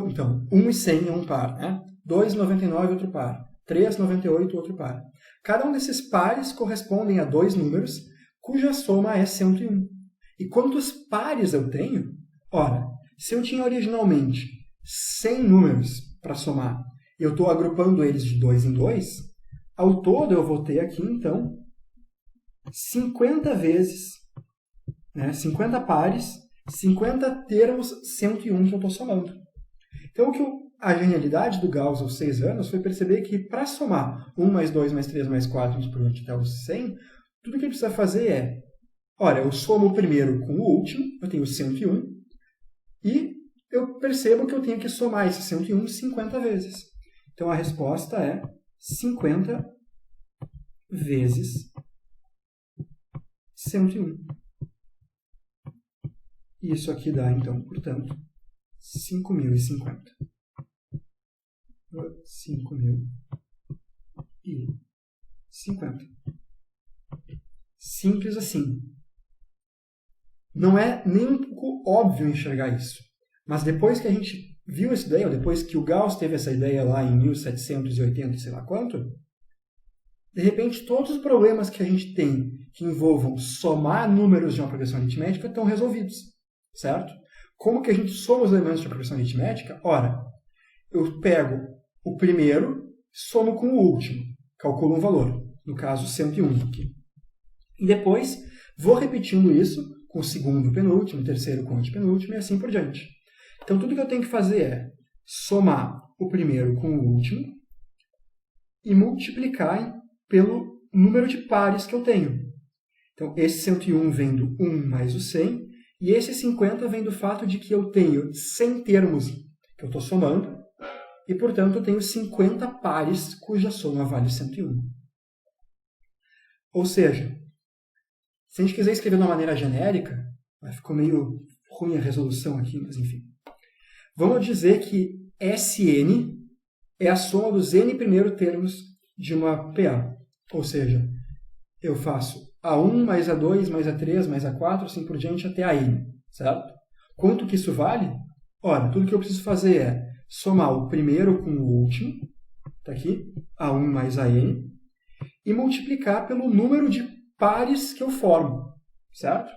então, 1 e 100 é um par, né? 2 e 99 outro par, 3 e 98 outro par. Cada um desses pares correspondem a 2 números, cuja soma é 101. E quantos pares eu tenho? Ora, se eu tinha originalmente 100 números para somar, e eu estou agrupando eles de 2 em 2, ao todo eu vou ter aqui, então, 50 vezes, né, 50 pares, 50 termos 101 que eu estou somando. Então, a genialidade do Gauss aos 6 anos foi perceber que para somar 1 mais 2 mais 3 mais 4, por diante até os 100, tudo que ele precisa fazer é, olha, eu somo o primeiro com o último, eu tenho 101, e eu percebo que eu tenho que somar esse 101 50 vezes. Então, a resposta é 50 vezes 101. Isso aqui dá, então, portanto, 5.050. 5.050. Simples assim. Não é nem um pouco óbvio enxergar isso. Mas depois que a gente viu essa ideia, ou depois que o Gauss teve essa ideia lá em 1780 e sei lá quanto, de repente todos os problemas que a gente tem que envolvam somar números de uma progressão aritmética estão resolvidos, certo? Como que a gente soma os elementos de uma progressão aritmética? Ora, eu pego o primeiro, somo com o último, calculo um valor, no caso 101 aqui. E depois vou repetindo isso com o segundo penúltimo, o terceiro com o antepenúltimo e assim por diante. Então tudo que eu tenho que fazer é somar o primeiro com o último e multiplicar pelo número de pares que eu tenho. Então, esse 101 vem do 1 mais o 100, e esse 50 vem do fato de que eu tenho 100 termos que eu estou somando, e, portanto, eu tenho 50 pares cuja soma vale 101. Ou seja, se a gente quiser escrever de uma maneira genérica, ficou meio ruim a resolução aqui, mas enfim. Vamos dizer que Sn é a soma dos n primeiros termos de uma PA. Ou seja, eu faço A1 mais A2 mais A3 mais A4, assim por diante, até a n, certo? Quanto que isso vale? Ora, tudo que eu preciso fazer é somar o primeiro com o último, está aqui, A1 mais AN, e multiplicar pelo número de pares que eu formo, certo?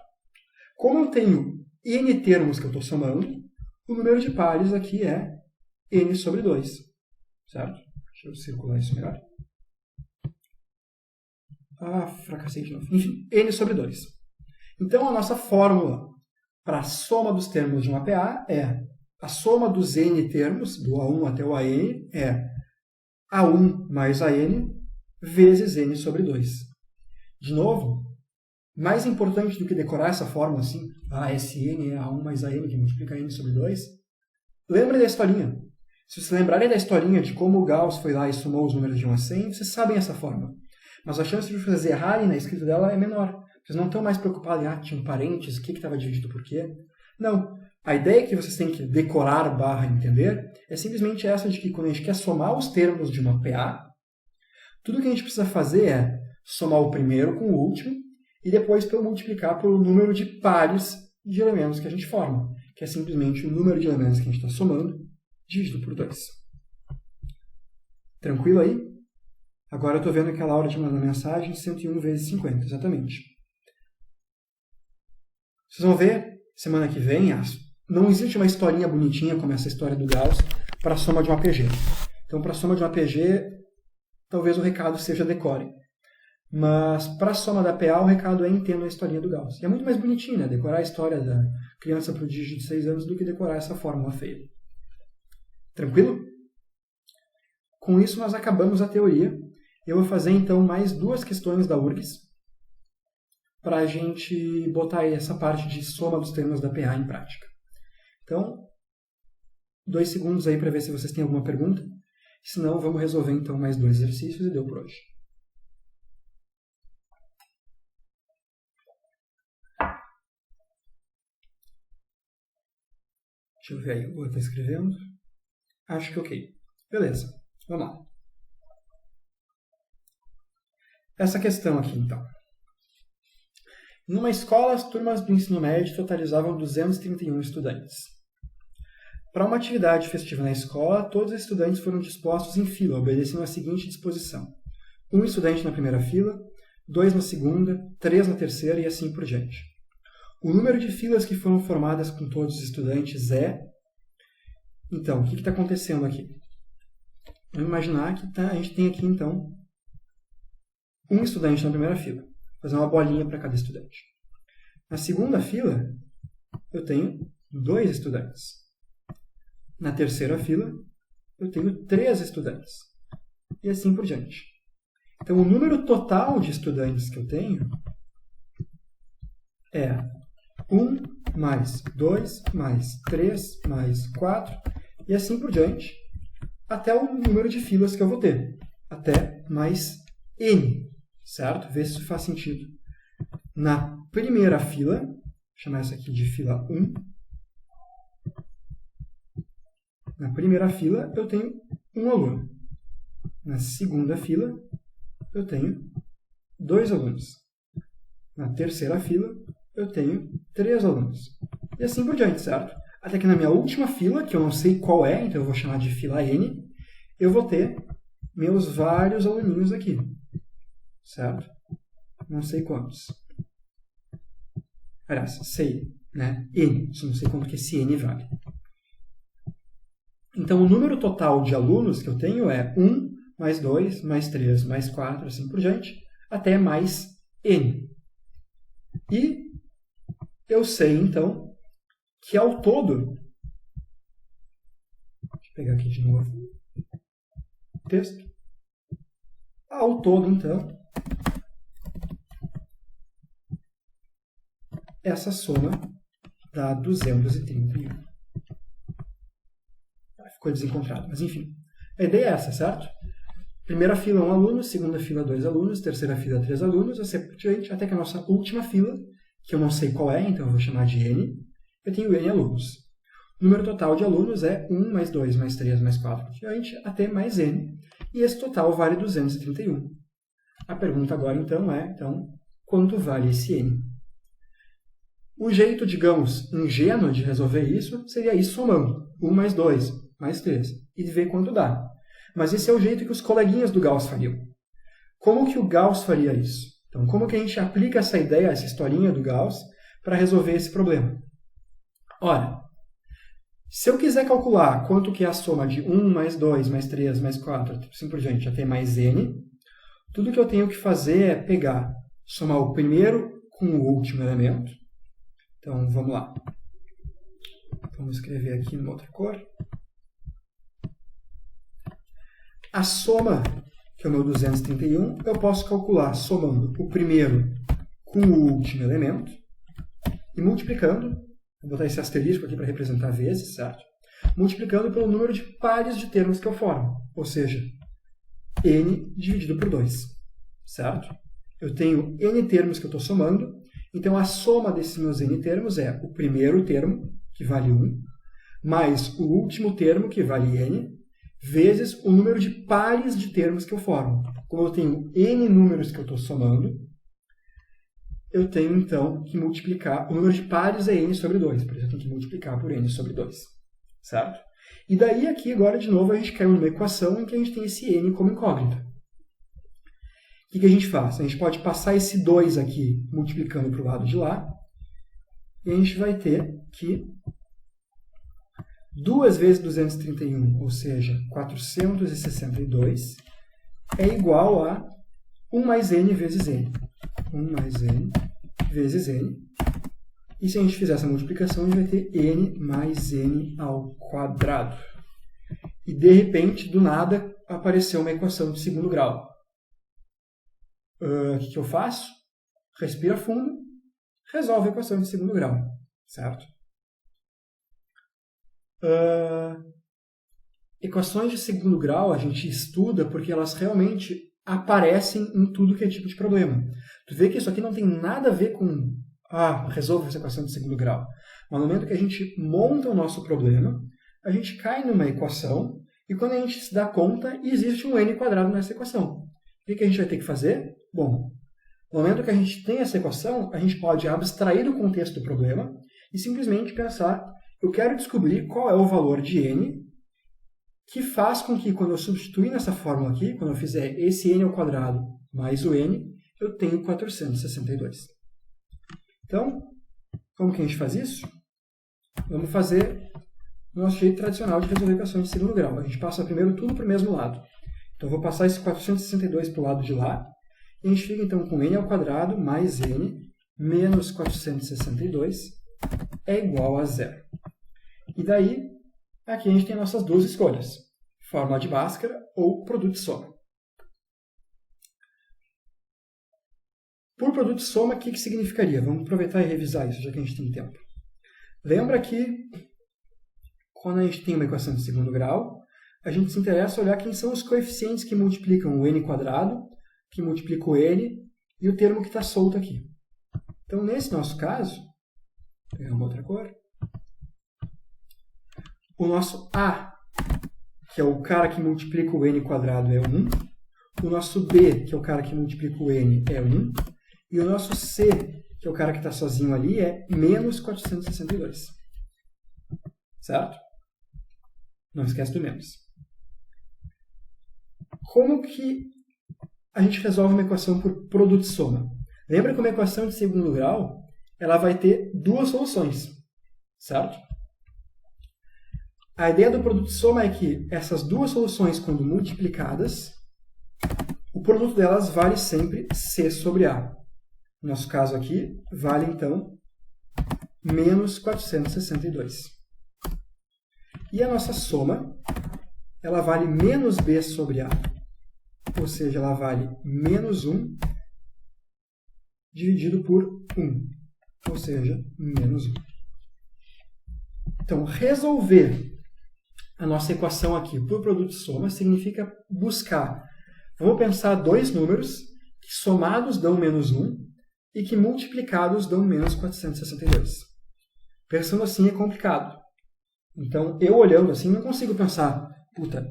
Como eu tenho n termos que eu estou somando, o número de pares aqui é n sobre 2, certo? Deixa eu circular isso melhor. Fracassei de novo. Enfim, n sobre 2. Então, a nossa fórmula para a soma dos termos de uma PA é a soma dos n termos, do A1 até o AN, é A1 mais AN vezes n sobre 2. De novo, mais importante do que decorar essa fórmula assim, Sn é A1 mais AN que multiplica n sobre 2, lembre da historinha. Se vocês lembrarem da historinha de como o Gauss foi lá e somou os números de 1 a 100, vocês sabem essa fórmula. Mas a chance de vocês errarem na escrita dela é menor. Vocês não estão mais preocupados em, tinha um parênteses, o que estava dividido por quê? Não. A ideia que vocês têm que decorar / entender é simplesmente essa de que quando a gente quer somar os termos de uma PA, tudo que a gente precisa fazer é somar o primeiro com o último e depois multiplicar pelo número de pares de elementos que a gente forma, que é simplesmente o número de elementos que a gente está somando dividido por 2. Tranquilo aí? Agora eu estou vendo que a Laura te mandou mensagem 101 vezes 50, exatamente. Vocês vão ver, semana que vem, não existe uma historinha bonitinha como essa história do Gauss para a soma de uma PG. Então, para a soma de uma PG, talvez o recado seja decore. Mas para a soma da PA, o recado é entenda a historinha do Gauss. E é muito mais bonitinho, né? Decorar a história da criança prodígio de 6 anos do que decorar essa fórmula feia. Tranquilo? Com isso, nós acabamos a teoria. Eu vou fazer, então, mais 2 questões da URGS para a gente botar aí essa parte de soma dos termos da PA em prática. Então, 2 segundos aí para ver se vocês têm alguma pergunta. Se não, vamos resolver, então, mais 2 exercícios e deu por hoje. Deixa eu ver aí, o outro está escrevendo. Acho que ok. Beleza, vamos lá. Essa questão aqui, então. Numa escola, as turmas do ensino médio totalizavam 231 estudantes. Para uma atividade festiva na escola, todos os estudantes foram dispostos em fila, obedecendo a seguinte disposição. 1 estudante na primeira fila, 2 na segunda, 3 na terceira e assim por diante. O número de filas que foram formadas com todos os estudantes é... Então, o que está acontecendo aqui? Vamos imaginar que a gente tem aqui, então, 1 estudante na primeira fila. Vou fazer uma bolinha para cada estudante. Na segunda fila, eu tenho 2 estudantes. Na terceira fila, eu tenho 3 estudantes. E assim por diante. Então, o número total de estudantes que eu tenho é 1 mais 2 mais 3 mais 4 e assim por diante, até o número de filas que eu vou ter. Até mais n, certo? Vê se isso faz sentido. Na primeira fila, vou chamar essa aqui de fila 1. Na primeira fila, eu tenho 1 aluno. Na segunda fila, eu tenho 2 alunos. Na terceira fila, eu tenho 3 alunos. E assim por diante, certo? Até que na minha última fila, que eu não sei qual é, então eu vou chamar de fila N, eu vou ter meus vários aluninhos aqui. Certo? Não sei quantos. Aliás, sei, né? N. Só não sei quanto que esse N vale. Então, o número total de alunos que eu tenho é 1, mais 2, mais 3, mais 4, assim por diante, até mais N. E eu sei, então, que ao todo... Deixa eu pegar aqui de novo o texto. Ao todo, então, essa soma dá 231. Ficou desencontrado, mas enfim. A ideia é essa, certo? Primeira fila 1 aluno, segunda fila 2 alunos, terceira fila 3 alunos, assim por diante, até que a nossa última fila, que eu não sei qual é, então eu vou chamar de N, eu tenho N alunos. O número total de alunos é 1 mais 2 mais 3 mais 4 por diante, até mais N, e esse total vale 231. A pergunta agora então é, quanto vale esse N? O jeito, digamos, ingênuo de resolver isso seria ir somando 1 mais 2 mais 3 e ver quanto dá. Mas esse é o jeito que os coleguinhas do Gauss fariam. Como que o Gauss faria isso? Então, como que a gente aplica essa ideia, essa historinha do Gauss, para resolver esse problema? Ora, se eu quiser calcular quanto que é a soma de 1 mais 2 mais 3 mais 4, assim por diante, até mais N, tudo que eu tenho que fazer é pegar, somar o primeiro com o último elemento. Então, vamos lá. Vamos escrever aqui numa outra cor. A soma, que é o meu 231, eu posso calcular somando o primeiro com o último elemento e multiplicando, vou botar esse asterisco aqui para representar vezes, certo? Multiplicando pelo número de pares de termos que eu formo, ou seja, n dividido por 2, certo? Eu tenho n termos que eu estou somando, então a soma desses meus n termos é o primeiro termo, que vale 1, mais o último termo, que vale n, vezes o número de pares de termos que eu formo. Como eu tenho n números que eu estou somando, eu tenho, então, que multiplicar. O número de pares é n sobre 2, por isso eu tenho que multiplicar por n sobre 2. Certo? E daí, aqui, agora, de novo, a gente caiu numa equação em que a gente tem esse n como incógnita. O que a gente faz? A gente pode passar esse 2 aqui multiplicando para o lado de lá, e a gente vai ter que 2 vezes 231, ou seja, 462, é igual a 1 mais n vezes n. 1 mais n vezes n. E se a gente fizer essa multiplicação, a gente vai ter n mais n ao quadrado. E, de repente, do nada, apareceu uma equação de segundo grau. O que eu faço? Respira fundo, resolve a equação de segundo grau. Certo? Equações de segundo grau a gente estuda porque elas realmente aparecem em tudo que é tipo de problema. Tu vê que isso aqui não tem nada a ver com resolve essa equação de segundo grau. No momento que a gente monta o nosso problema, a gente cai numa equação e quando a gente se dá conta, existe um n quadrado nessa equação. O que a gente vai ter que fazer? Bom, no momento que a gente tem essa equação, a gente pode abstrair o contexto do problema e simplesmente pensar, eu quero descobrir qual é o valor de n que faz com que, quando eu substituir nessa fórmula aqui, quando eu fizer esse n ao quadrado mais o n, eu tenho 462. Então, como que a gente faz isso? Vamos fazer o nosso jeito tradicional de resolver equações de segundo grau. A gente passa primeiro tudo para o mesmo lado. Então, eu vou passar esse 462 para o lado de lá, e a gente fica, então, com n ao quadrado mais n menos 462 é igual a 0. E daí, aqui a gente tem nossas duas escolhas. Fórmula de Bhaskara ou produto de soma. Por produto de soma, o que significaria? Vamos aproveitar e revisar isso, já que a gente tem tempo. Lembra que, quando a gente tem uma equação de segundo grau, a gente se interessa em olhar quem são os coeficientes que multiplicam o n quadrado, que multiplica o n, e o termo que está solto aqui. Então, nesse nosso caso, vou pegar uma outra cor. O nosso A, que é o cara que multiplica o n quadrado, é 1. O nosso B, que é o cara que multiplica o n, é 1. E o nosso C, que é o cara que está sozinho ali, é menos 462. Certo? Não esquece do menos. Como que a gente resolve uma equação por produto de soma? Lembra que uma equação de segundo grau ela vai ter duas soluções. Certo? A ideia do produto de soma é que essas duas soluções, quando multiplicadas, o produto delas vale sempre C sobre A. No nosso caso aqui, vale, então, menos 462. E a nossa soma, ela vale menos B sobre A. Ou seja, ela vale menos 1 dividido por 1. ou seja, menos 1. Então, resolver a nossa equação aqui por produto de soma significa buscar. Vamos pensar dois números que somados dão menos 1 e que multiplicados dão menos 462. Pensando assim é complicado. Então, eu olhando assim não consigo pensar, puta,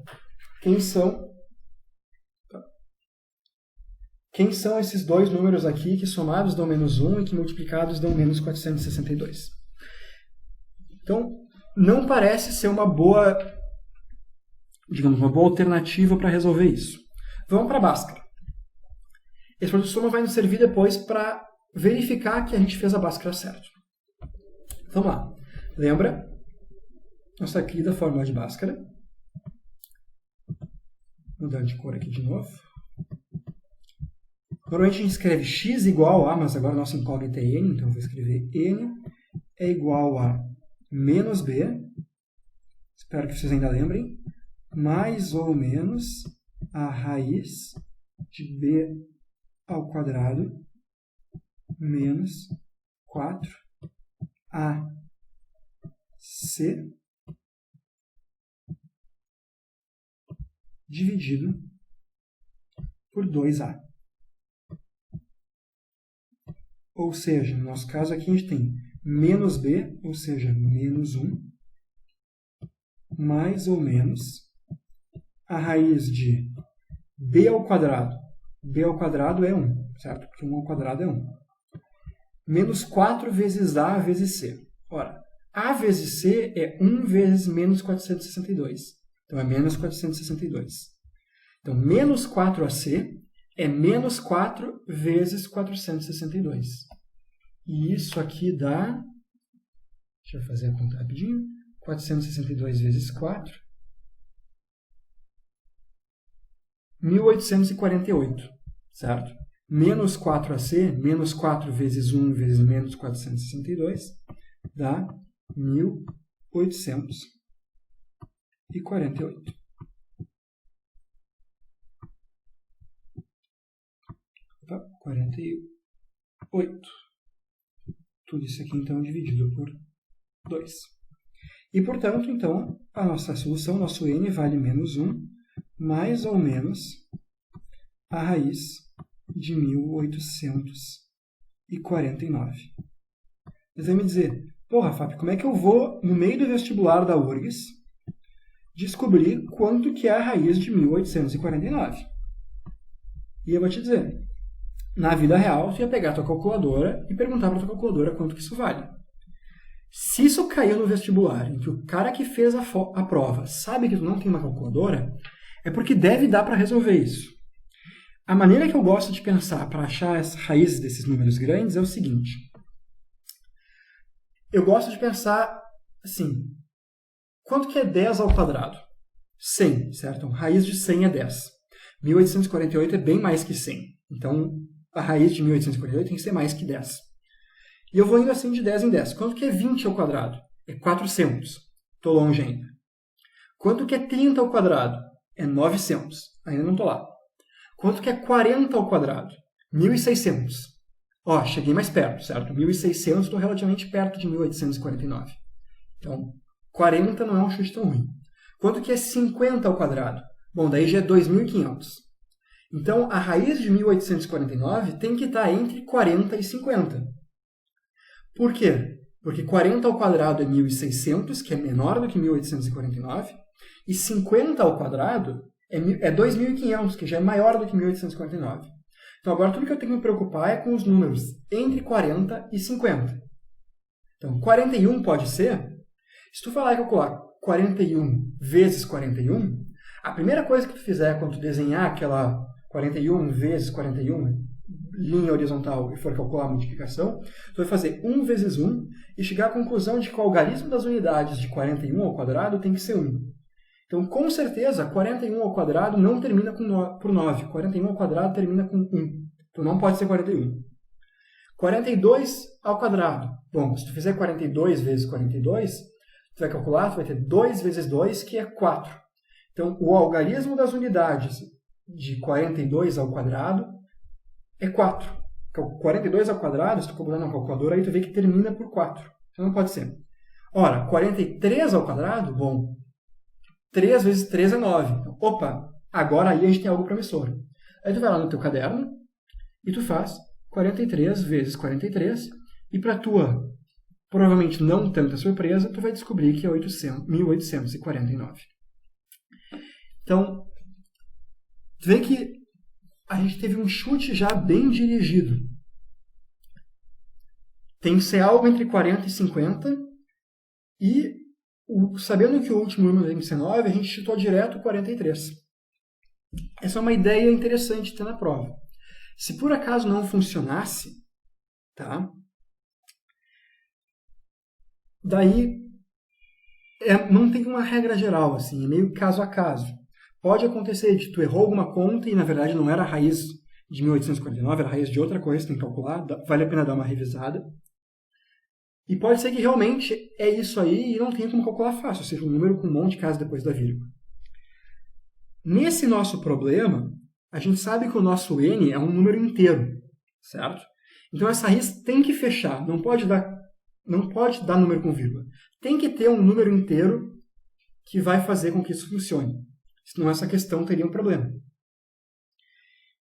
quem são esses dois números aqui que somados dão menos 1 e que multiplicados dão menos 462? Então, não parece ser uma boa, digamos, uma boa alternativa para resolver isso. Vamos para a Bhaskara. Esse produto de soma vai nos servir depois para verificar que a gente fez a Bhaskara certo. Vamos lá. Lembra nossa querida fórmula de Bhaskara? Mudando de cor aqui de novo. Normalmente a gente escreve x igual a, mas agora a nossa incógnita é n, então eu vou escrever n é igual a menos b, espero que vocês ainda lembrem, mais ou menos a raiz de b ao quadrado menos 4ac dividido por 2a. Ou seja, no nosso caso aqui a gente tem menos b, ou seja, menos 1, mais ou menos a raiz de b ao quadrado. B ao quadrado é 1, certo? Porque 1 ao quadrado é 1. Menos 4 vezes a vezes c. Ora, a vezes c é 1 vezes menos 462. Então, é menos 462. Então, menos 4ac é menos 4 vezes 462. E isso aqui dá... Deixa eu fazer a conta rapidinho. 462 vezes 4. 1848, certo? Menos 4ac, menos 4 vezes 1 vezes menos 462, dá 1848. Opa, 48. Tudo isso aqui, então, dividido por 2. E, portanto, então, a nossa solução, nosso n vale menos 1, mais ou menos a raiz de 1849. Você vai me dizer, porra, Fábio, como é que eu vou, no meio do vestibular da URGS, descobrir quanto que é a raiz de 1849? E eu vou te dizer, na vida real, você ia pegar a tua calculadora e perguntar para a tua calculadora quanto que isso vale. Se isso caiu no vestibular, em que o cara que fez a prova sabe que tu não tem uma calculadora, é porque deve dar para resolver isso. A maneira que eu gosto de pensar para achar as raízes desses números grandes é o seguinte. Eu gosto de pensar assim, quanto que é 10 ao quadrado? 100, certo? Então, raiz de 100 é 10. 1848 é bem mais que 100. Então, a raiz de 1848 tem que ser mais que 10. E eu vou indo assim de 10 em 10. Quanto que é 20 ao quadrado? É 400. Estou longe ainda. Quanto que é 30 ao quadrado? É 900. Ainda não estou lá. Quanto que é 40 ao quadrado? 1600. Ó, cheguei mais perto, certo? 1600, estou relativamente perto de 1849. Então, 40 não é um chute tão ruim. Quanto que é 50 ao quadrado? Bom, daí já é 2500. Então, a raiz de 1849 tem que estar entre 40 e 50. Por quê? Porque 40 ao quadrado é 1600, que é menor do que 1849, e 50 ao quadrado é 2500, que já é maior do que 1849. Então, agora tudo que eu tenho que me preocupar é com os números entre 40 e 50. Então, 41 pode ser, se tu falar e calcular 41 vezes 41, a primeira coisa que tu fizer quando tu desenhar aquela 41 vezes 41, linha horizontal, e for calcular a multiplicação, tu vai fazer 1 vezes 1 e chegar à conclusão de que o algarismo das unidades de 41 ao quadrado tem que ser 1. Então, com certeza, 41 ao quadrado não termina por 9. 41 ao quadrado termina com 1. Então, não pode ser 41. 42 ao quadrado. Bom, se tu fizer 42 vezes 42, tu vai calcular, tu vai ter 2 vezes 2, que é 4. Então, o algarismo das unidades de 42 ao quadrado é 4. 42 ao quadrado, se tu calcular na calculadora, aí tu vê que termina por 4. Então não pode ser. Ora, 43 ao quadrado, bom, 3 vezes 3 é 9. Então, opa, agora aí a gente tem algo promissor. Aí tu vai lá no teu caderno e tu faz 43 vezes 43, e para tua, provavelmente não tanta surpresa, tu vai descobrir que é 1849. Então, tu vê que a gente teve um chute já bem dirigido. Tem que ser algo entre 40 e 50, e sabendo que o último número tem que ser 9, a gente chutou direto 43. Essa é uma ideia interessante de ter na prova. Se por acaso não funcionasse, tá? Daí não tem uma regra geral, assim, é meio caso a caso. Pode acontecer de tu errou alguma conta e na verdade não era a raiz de 1849, era a raiz de outra coisa, tem que calcular, vale a pena dar uma revisada. E pode ser que realmente é isso aí e não tem como calcular fácil, ou seja, um número com um monte de casa depois da vírgula. Nesse nosso problema, a gente sabe que o nosso n é um número inteiro, certo? Então essa raiz tem que fechar, não pode dar número com vírgula. Tem que ter um número inteiro que vai fazer com que isso funcione. Senão essa questão teria um problema.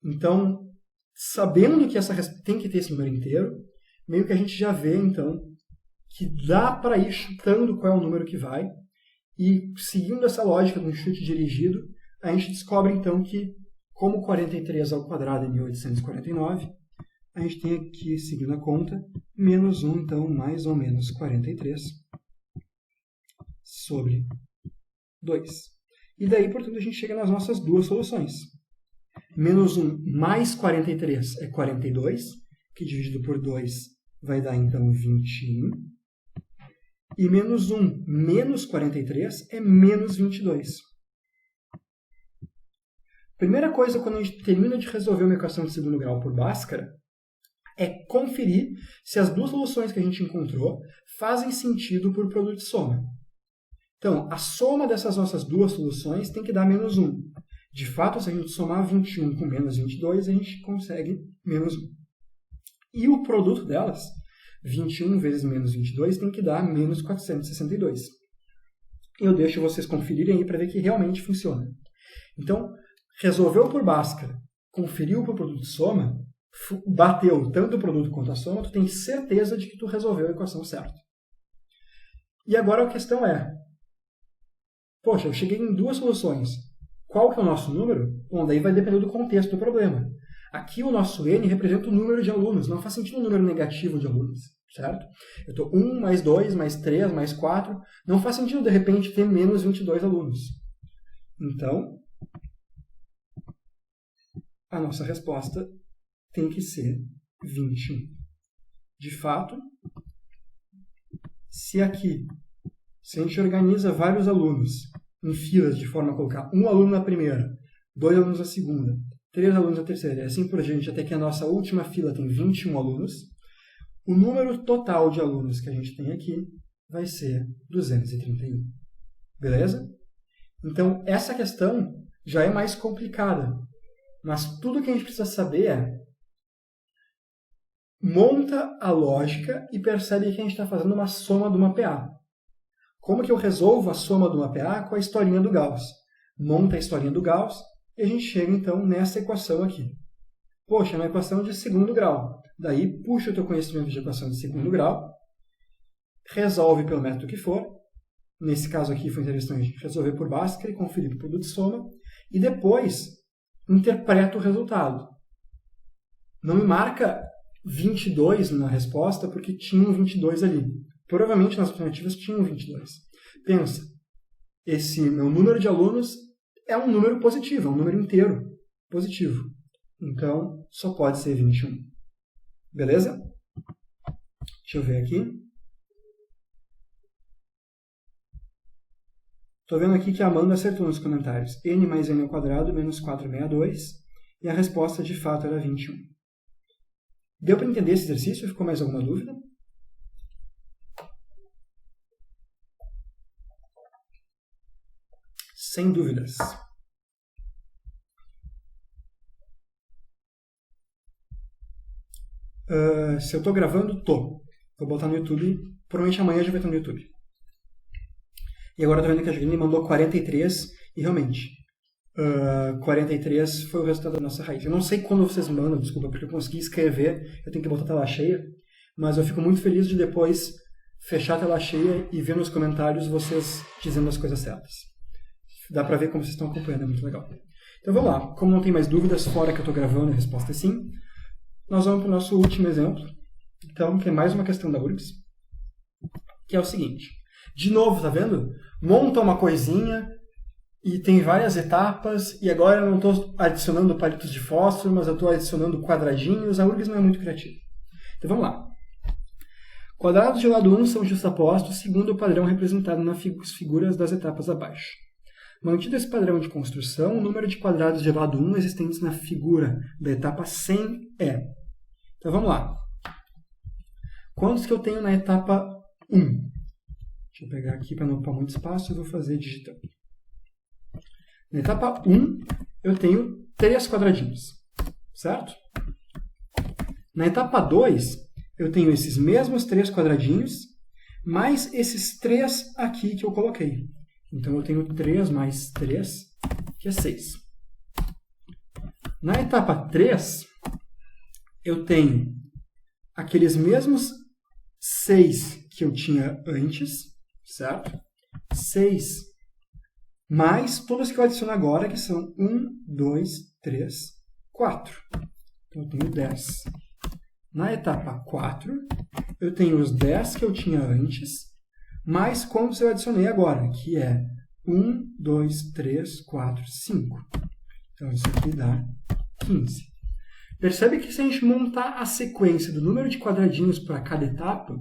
Então, sabendo que essa tem que ter esse número inteiro, meio que a gente já vê, então, que dá para ir chutando qual é o número que vai, e seguindo essa lógica de um chute dirigido, a gente descobre, então, que, como 43 ao quadrado é 1849, a gente tem aqui, seguindo a conta, menos 1, então, mais ou menos 43 sobre 2. E daí, portanto, a gente chega nas nossas duas soluções. Menos 1 mais 43 é 42, que dividido por 2 vai dar, então, 21. E menos 1 menos 43 é menos 22. Primeira coisa, quando a gente termina de resolver uma equação de segundo grau por Bhaskara, é conferir se as duas soluções que a gente encontrou fazem sentido por produto de soma. Então, a soma dessas nossas duas soluções tem que dar menos 1. De fato, se a gente somar 21 com menos 22, a gente consegue menos 1. E o produto delas, 21 vezes menos 22, tem que dar menos 462. Eu deixo vocês conferirem aí para ver que realmente funciona. Então, resolveu por Bhaskara, conferiu por produto de soma, bateu tanto o produto quanto a soma, tu tem certeza de que tu resolveu a equação certa. E agora a questão é, poxa, eu cheguei em duas soluções. Qual que é o nosso número? Bom, daí vai depender do contexto do problema. Aqui o nosso n representa o número de alunos. Não faz sentido um número negativo de alunos, certo? Eu estou 1 mais 2 mais 3 mais 4. Não faz sentido, de repente, ter menos 22 alunos. Então, a nossa resposta tem que ser 21. De fato, se a gente organiza vários alunos em filas de forma a colocar um aluno na primeira, 2 alunos na segunda, 3 alunos na terceira, e assim por diante, até que a nossa última fila tem 21 alunos, o número total de alunos que a gente tem aqui vai ser 231. Beleza? Então, essa questão já é mais complicada. Mas tudo que a gente precisa saber é monta a lógica e percebe que a gente está fazendo uma soma de uma PA. Como que eu resolvo a soma de uma PA com a historinha do Gauss? Monta a historinha do Gauss e a gente chega, então, nessa equação aqui. Poxa, é uma equação de segundo grau. Daí, puxa o teu conhecimento de equação de segundo grau, resolve pelo método que for. Nesse caso aqui foi interessante a gente resolver por Bhaskara e conferir o produto de soma. E depois, interpreta o resultado. Não me marca 22 na resposta porque tinham 22 ali. Provavelmente nas alternativas tinham 22. Pensa, esse meu número de alunos é um número positivo, é um número inteiro positivo. Então, só pode ser 21. Beleza? Deixa eu ver aqui. Estou vendo aqui que a Amanda acertou nos comentários. N mais n ao quadrado menos 462. E a resposta, de fato, era 21. Deu para entender esse exercício? Ficou mais alguma dúvida? Sem dúvidas. Se eu estou gravando, tô. Vou botar no YouTube. Provavelmente amanhã já vai estar no YouTube. E agora eu tô vendo que a Juline mandou 43 e realmente 43 foi o resultado da nossa raiz. Eu não sei quando vocês mandam, desculpa, porque eu consegui escrever, eu tenho que botar a tela cheia, mas eu fico muito feliz de depois fechar a tela cheia e ver nos comentários vocês dizendo as coisas certas. Dá pra ver como vocês estão acompanhando, é muito legal. Então vamos lá, como não tem mais dúvidas fora que eu tô gravando, a resposta é sim. Nós vamos para o nosso último exemplo, então, que é mais uma questão da URGS, que é o seguinte. De novo, tá vendo? Monta uma coisinha e tem várias etapas, e agora eu não estou adicionando palitos de fósforo, mas eu estou adicionando quadradinhos. A URGS não é muito criativa. Então vamos lá. Quadrados de lado 1 são justapostos segundo o padrão representado nas figuras das etapas abaixo. Mantido esse padrão de construção, o número de quadrados de lado 1 existentes na figura da etapa 100 é... Então vamos lá. Quantos que eu tenho na etapa 1? Deixa eu pegar aqui para não ocupar muito espaço e vou fazer digitando. Na etapa 1, eu tenho 3 quadradinhos, certo? Na etapa 2, eu tenho esses mesmos 3 quadradinhos, mais esses 3 aqui que eu coloquei. Então, eu tenho 3 mais 3, que é 6. Na etapa 3, eu tenho aqueles mesmos 6 que eu tinha antes, certo? 6 mais todos que eu adiciono agora, que são 1, 2, 3, 4. Então, eu tenho 10. Na etapa 4, eu tenho os 10 que eu tinha antes, mais quantos eu adicionei agora, que é 1, 2, 3, 4, 5. Então, isso aqui dá 15. Percebe que se a gente montar a sequência do número de quadradinhos para cada etapa,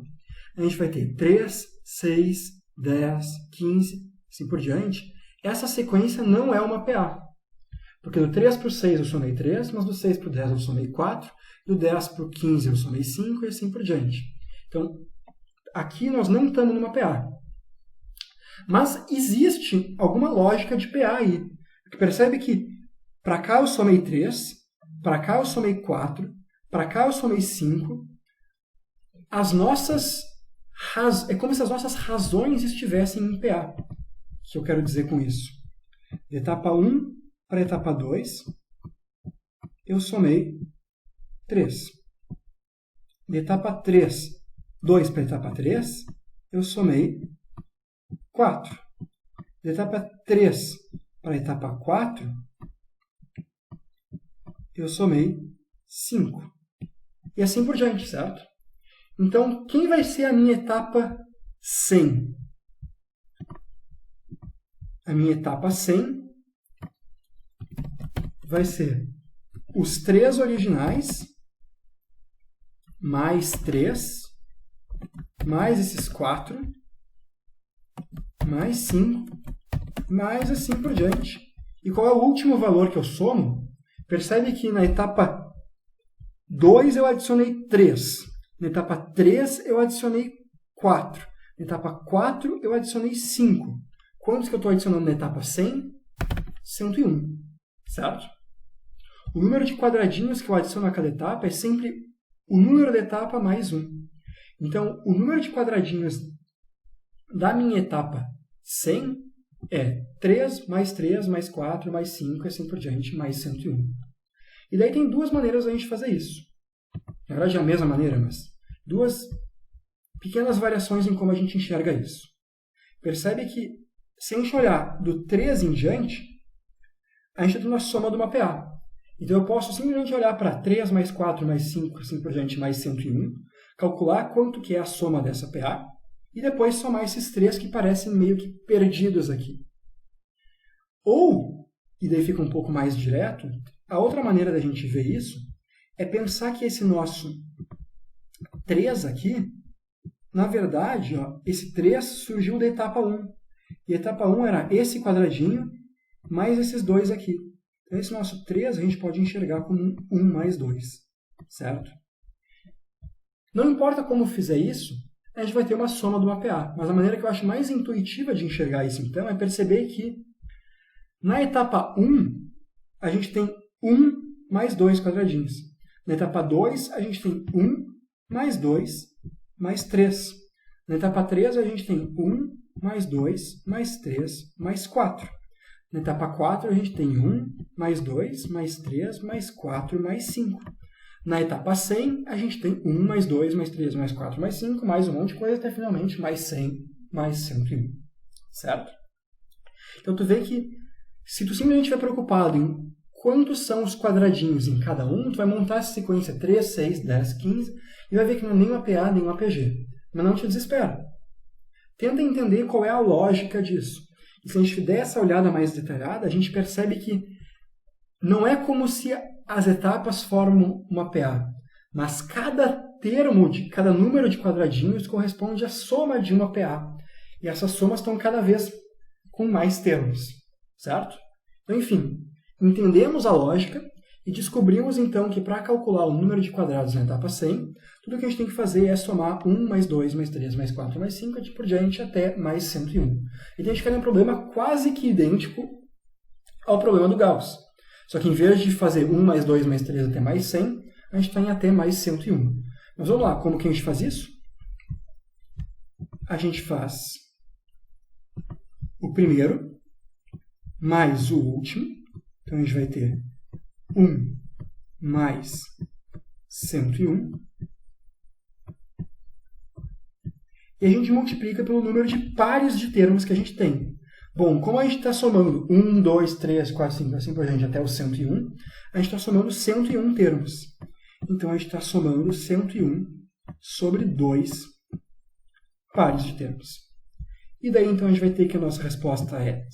a gente vai ter 3, 6, 10, 15, assim por diante. Essa sequência não é uma PA. Porque do 3 para o 6 eu somei 3, mas do 6 para o 10 eu somei 4, do 10 para o 15 eu somei 5 e assim por diante. Então, aqui nós não estamos numa PA. Mas existe alguma lógica de PA aí. Porque percebe que para cá eu somei 3, para cá eu somei 4, para cá eu somei 5. É como se as nossas razões estivessem em PA. O que eu quero dizer com isso? De etapa 1 para a etapa 2, eu somei 3. De etapa 2 para a etapa 3, eu somei 4. De etapa 3 para a etapa 4, eu somei 5. E assim por diante, certo? Então, quem vai ser a minha etapa 100? A minha etapa 100 vai ser os 3 originais, mais 3, mais esses 4, mais 5, mais assim por diante. E qual é o último valor que eu somo? Percebe que na etapa 2 eu adicionei 3. Na etapa 3 eu adicionei 4. Na etapa 4 eu adicionei 5. Quantos que eu estou adicionando na etapa 100? 101. Certo? O número de quadradinhos que eu adiciono a cada etapa é sempre o número da etapa mais 1. Então, o número de quadradinhos da minha etapa 100 é 3, mais 4, mais 5, e assim por diante, mais 101. E daí tem duas maneiras da gente fazer isso. Na verdade é a mesma maneira, mas duas pequenas variações em como a gente enxerga isso. Percebe que se a gente olhar do 3 em diante, a gente tem uma soma de uma PA. Então eu posso simplesmente olhar para 3 mais 4 mais 5, assim por diante, mais 101, calcular quanto que é a soma dessa PA, e depois somar esses 3 que parecem meio que perdidos aqui. Ou, e daí fica um pouco mais direto, a outra maneira da gente ver isso é pensar que esse nosso 3 aqui, na verdade, ó, esse 3 surgiu da etapa 1. E a etapa 1 era esse quadradinho mais esses 2 aqui. Então, esse nosso 3 a gente pode enxergar como 1 mais 2. Certo? Não importa como fizer isso, a gente vai ter uma soma de uma PA. Mas a maneira que eu acho mais intuitiva de enxergar isso, então, é perceber que na etapa 1, a gente tem 1 mais 2 quadradinhos. Na etapa 2, a gente tem 1 mais 2 mais 3. Na etapa 3, a gente tem 1 mais 2 mais 3 mais 4. Na etapa 4, a gente tem 1 mais 2 mais 3 mais 4 mais 5. Na etapa 100, a gente tem 1 mais 2 mais 3 mais 4 mais 5, mais um monte de coisa, até finalmente mais 100 mais 101. Certo? Então, tu vê que se tu simplesmente estiver preocupado em quantos são os quadradinhos em cada um, tu vai montar essa sequência 3, 6, 10, 15 e vai ver que não é nem um APA, nem um APG. Mas não te desespera. Tenta entender qual é a lógica disso. E se a gente der essa olhada mais detalhada, a gente percebe que não é como se as etapas formam uma PA, mas cada termo, cada número de quadradinhos corresponde à soma de uma PA. E essas somas estão cada vez com mais termos, certo? Então, enfim, entendemos a lógica e descobrimos então que para calcular o número de quadrados na etapa 100, tudo que a gente tem que fazer é somar 1 mais 2 mais 3 mais 4 mais 5 e por diante até mais 101. E a gente cai num problema quase que idêntico ao problema do Gauss. Só que em vez de fazer 1 mais 2 mais 3 até mais 100, a gente está em até mais 101. Mas vamos lá, como que a gente faz isso? A gente faz o primeiro mais o último. Então a gente vai ter 1 mais 101. E a gente multiplica pelo número de pares de termos que a gente tem. Bom, como a gente está somando 1, 2, 3, 4, 5, assim por diante até o 101, a gente está somando 101 termos. Então, a gente está somando 101 sobre 2 pares de termos. E daí, então, a gente vai ter que a nossa resposta é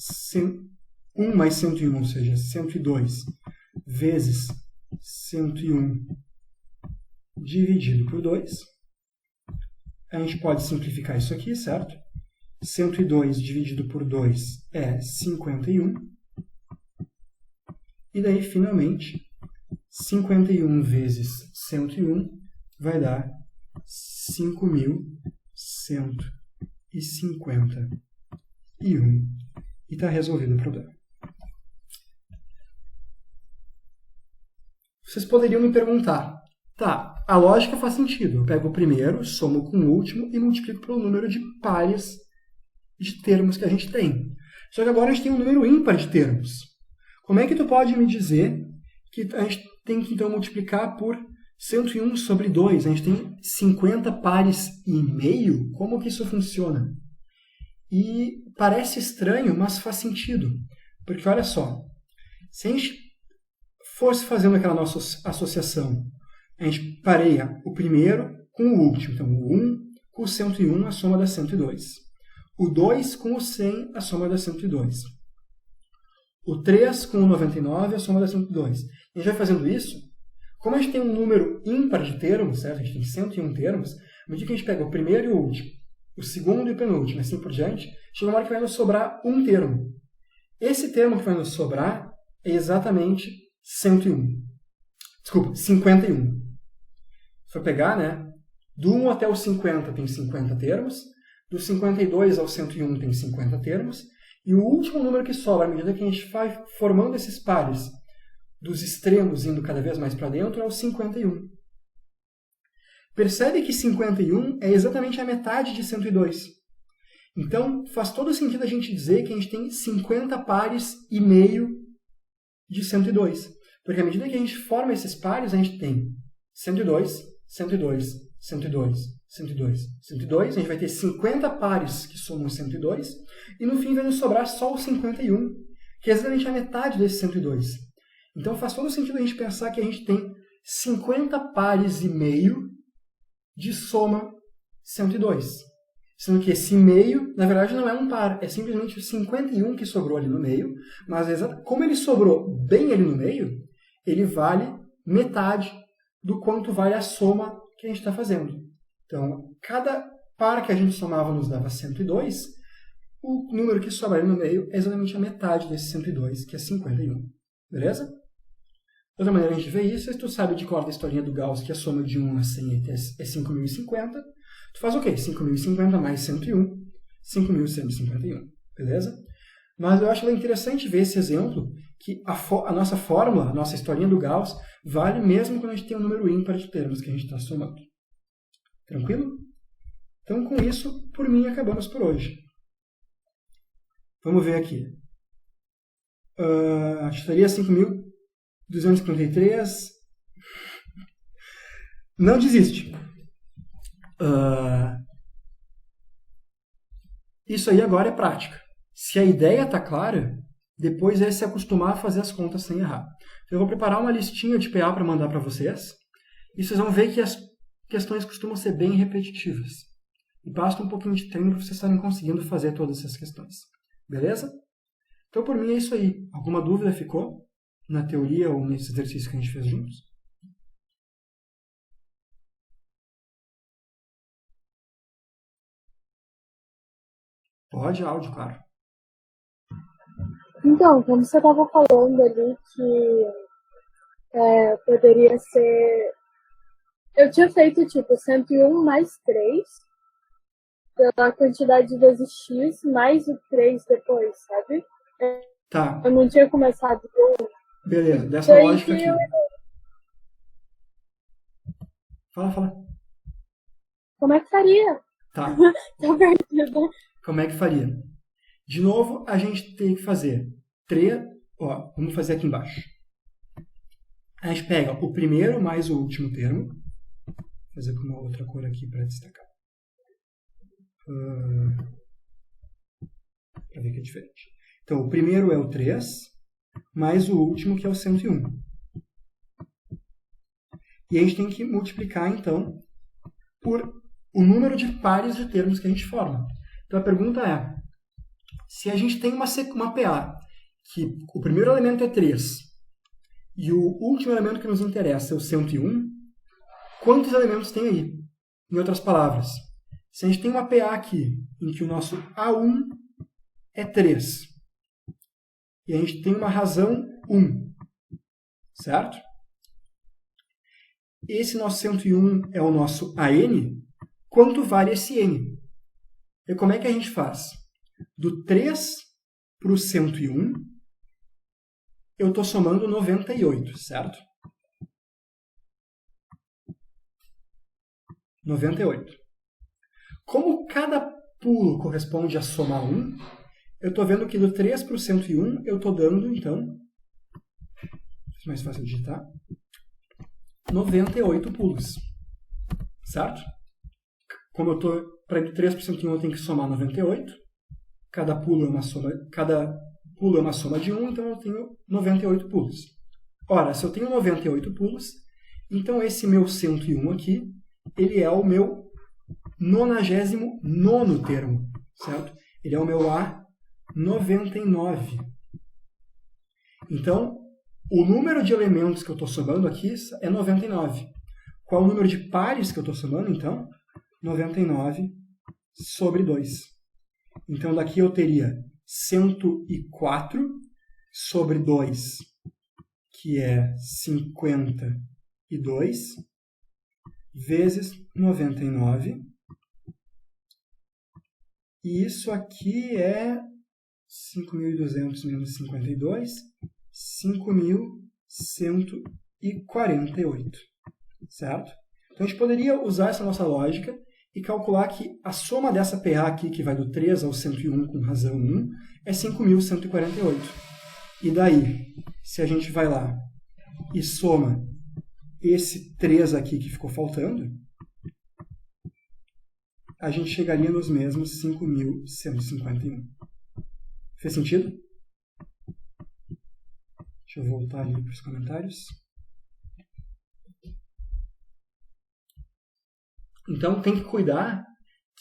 1 mais 101, ou seja, 102 vezes 101 dividido por 2. A gente pode simplificar isso aqui, certo? 102 dividido por 2 é 51. E daí, finalmente, 51 vezes 101 vai dar 5.151. E está resolvido o problema. Vocês poderiam me perguntar, tá, a lógica faz sentido. Eu pego o primeiro, somo com o último e multiplico pelo número de pares de termos que a gente tem. Só que agora a gente tem um número ímpar de termos. Como é que tu pode me dizer que a gente tem que então multiplicar por 101 sobre 2? A gente tem 50 pares e meio? Como que isso funciona? E parece estranho, mas faz sentido. Porque olha só, se a gente fosse fazendo aquela nossa associação, a gente pareia o primeiro com o último. Então, o 1 com o 101, a soma dá 102. O 2 com o 100, a soma dá 102. O 3 com o 99, a soma dá 102. A gente vai fazendo isso. Como a gente tem um número ímpar de termos, certo? A gente tem 101 termos, à medida que a gente pega o primeiro e o último, o segundo e o penúltimo, assim por diante, chega uma hora que vai nos sobrar um termo. Esse termo que vai nos sobrar é exatamente 101. Desculpa, 51. Se for pegar, né? Do 1 até o 50 tem 50 termos, do 52 ao 101 tem 50 termos, e o último número que sobra, à medida que a gente vai formando esses pares dos extremos indo cada vez mais para dentro, é o 51. Percebe que 51 é exatamente a metade de 102. Então, faz todo sentido a gente dizer que a gente tem 50 pares e meio de 102. Porque à medida que a gente forma esses pares, a gente tem 102, 102, 102, 102, 102. A gente vai ter 50 pares que somam 102. E no fim vai nos sobrar só o 51, que é exatamente a metade desse 102. Então faz todo sentido a gente pensar que a gente tem 50 pares e meio de soma 102. Sendo que esse meio, na verdade, não é um par, é simplesmente o 51 que sobrou ali no meio, mas como ele sobrou bem ali no meio, ele vale metade do quanto vale a soma que a gente está fazendo. Então, cada par que a gente somava nos dava 102, o número que sobra ali no meio é exatamente a metade desse 102, que é 51. Beleza? Outra maneira a gente vê isso é se tu sabe de cor da historinha do Gauss, que a soma de 1 a 100 é 5.050. Tu faz o quê? 5.050 mais 101, 5.151. Beleza? Mas eu acho interessante ver esse exemplo, que a nossa fórmula, a nossa historinha do Gauss, Vale mesmo quando a gente tem um número ímpar de termos que a gente está somando. Tranquilo? Então, com isso, por mim, acabamos por hoje. Vamos ver aqui. Estaria 5.253. Não desiste. Isso aí agora é prática. Se a ideia está clara, depois é se acostumar a fazer as contas sem errar. Então, eu vou preparar uma listinha de PA para mandar para vocês. E vocês vão ver que as questões costumam ser bem repetitivas. E basta um pouquinho de treino para vocês estarem conseguindo fazer todas essas questões. Beleza? Então, por mim, é isso aí. Alguma dúvida ficou na teoria ou nesse exercício que a gente fez juntos? Pode, áudio, claro. Então, como você estava falando ali que poderia ser... Eu tinha feito, 101 mais 3 pela quantidade de vezes x mais o 3 depois, sabe? Tá. Eu não tinha começado com... Beleza, dessa lógica aqui. Fala. Como é que faria? Tá. Tô perdida. Como é que faria? De novo, a gente tem que fazer 3... Ó, vamos fazer aqui embaixo. A gente pega o primeiro mais o último termo. Vou fazer com uma outra cor aqui para destacar. Para ver que é diferente. Então, o primeiro é o 3, mais o último, que é o 101. E a gente tem que multiplicar, então, por o número de pares de termos que a gente forma. Então, a pergunta é, se a gente tem uma PA, que o primeiro elemento é 3, e o último elemento que nos interessa é o 101, quantos elementos tem aí? Em outras palavras, se a gente tem uma PA aqui, em que o nosso A1 é 3, e a gente tem uma razão 1, certo? Esse nosso 101 é o nosso AN, quanto vale esse N? E como é que a gente faz? Do 3 para o 101, eu estou somando 98, certo? 98. Como cada pulo corresponde a somar 1, eu estou vendo que do 3 para o 101, eu estou dando, então, mais fácil de digitar, 98 pulos, certo? Como eu estou, para ir do 3 para o 101, eu tenho que somar 98. Cada pulo é uma soma de 1, então eu tenho 98 pulos. Ora, se eu tenho 98 pulos, então esse meu 101 aqui, ele é o meu 99º termo, certo? Ele é o meu A99. Então, o número de elementos que eu estou somando aqui é 99. Qual é o número de pares que eu estou somando, então? 99 sobre 2. Então, daqui eu teria 104 sobre 2, que é 52, vezes 99. E isso aqui é 5.200 menos 52, 5.148, certo? Então, a gente poderia usar essa nossa lógica e calcular que a soma dessa PA aqui, que vai do 3 ao 101 com razão 1, é 5.148. E daí, se a gente vai lá e soma esse 3 aqui que ficou faltando, a gente chegaria nos mesmos 5.151. Fez sentido? Deixa eu voltar ali para os comentários. Então, tem que cuidar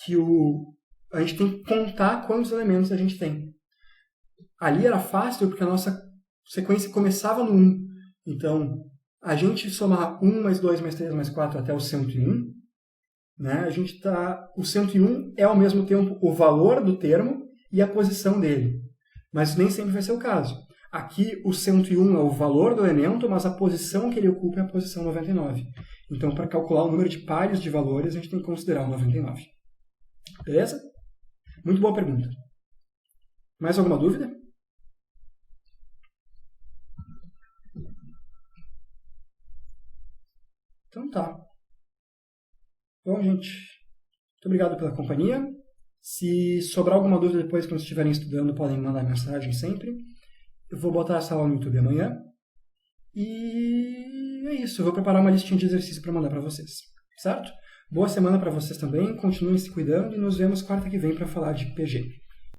que a gente tem que contar quantos elementos a gente tem. Ali era fácil porque a nossa sequência começava no 1. Então, a gente somar 1 mais 2 mais 3 mais 4 até o 101, né? O 101 é ao mesmo tempo o valor do termo e a posição dele. Mas nem sempre vai ser o caso. Aqui, o 101 é o valor do elemento, mas a posição que ele ocupa é a posição 99. Então, para calcular o número de pares de valores, a gente tem que considerar o 99. Beleza? Muito boa pergunta. Mais alguma dúvida? Então tá. Bom, gente, muito obrigado pela companhia. Se sobrar alguma dúvida depois, quando estiverem estudando, podem mandar mensagem sempre. Eu vou botar essa aula no YouTube amanhã. E é isso. Eu vou preparar uma listinha de exercícios para mandar para vocês. Certo? Boa semana para vocês também. Continuem se cuidando e nos vemos quarta que vem para falar de PG.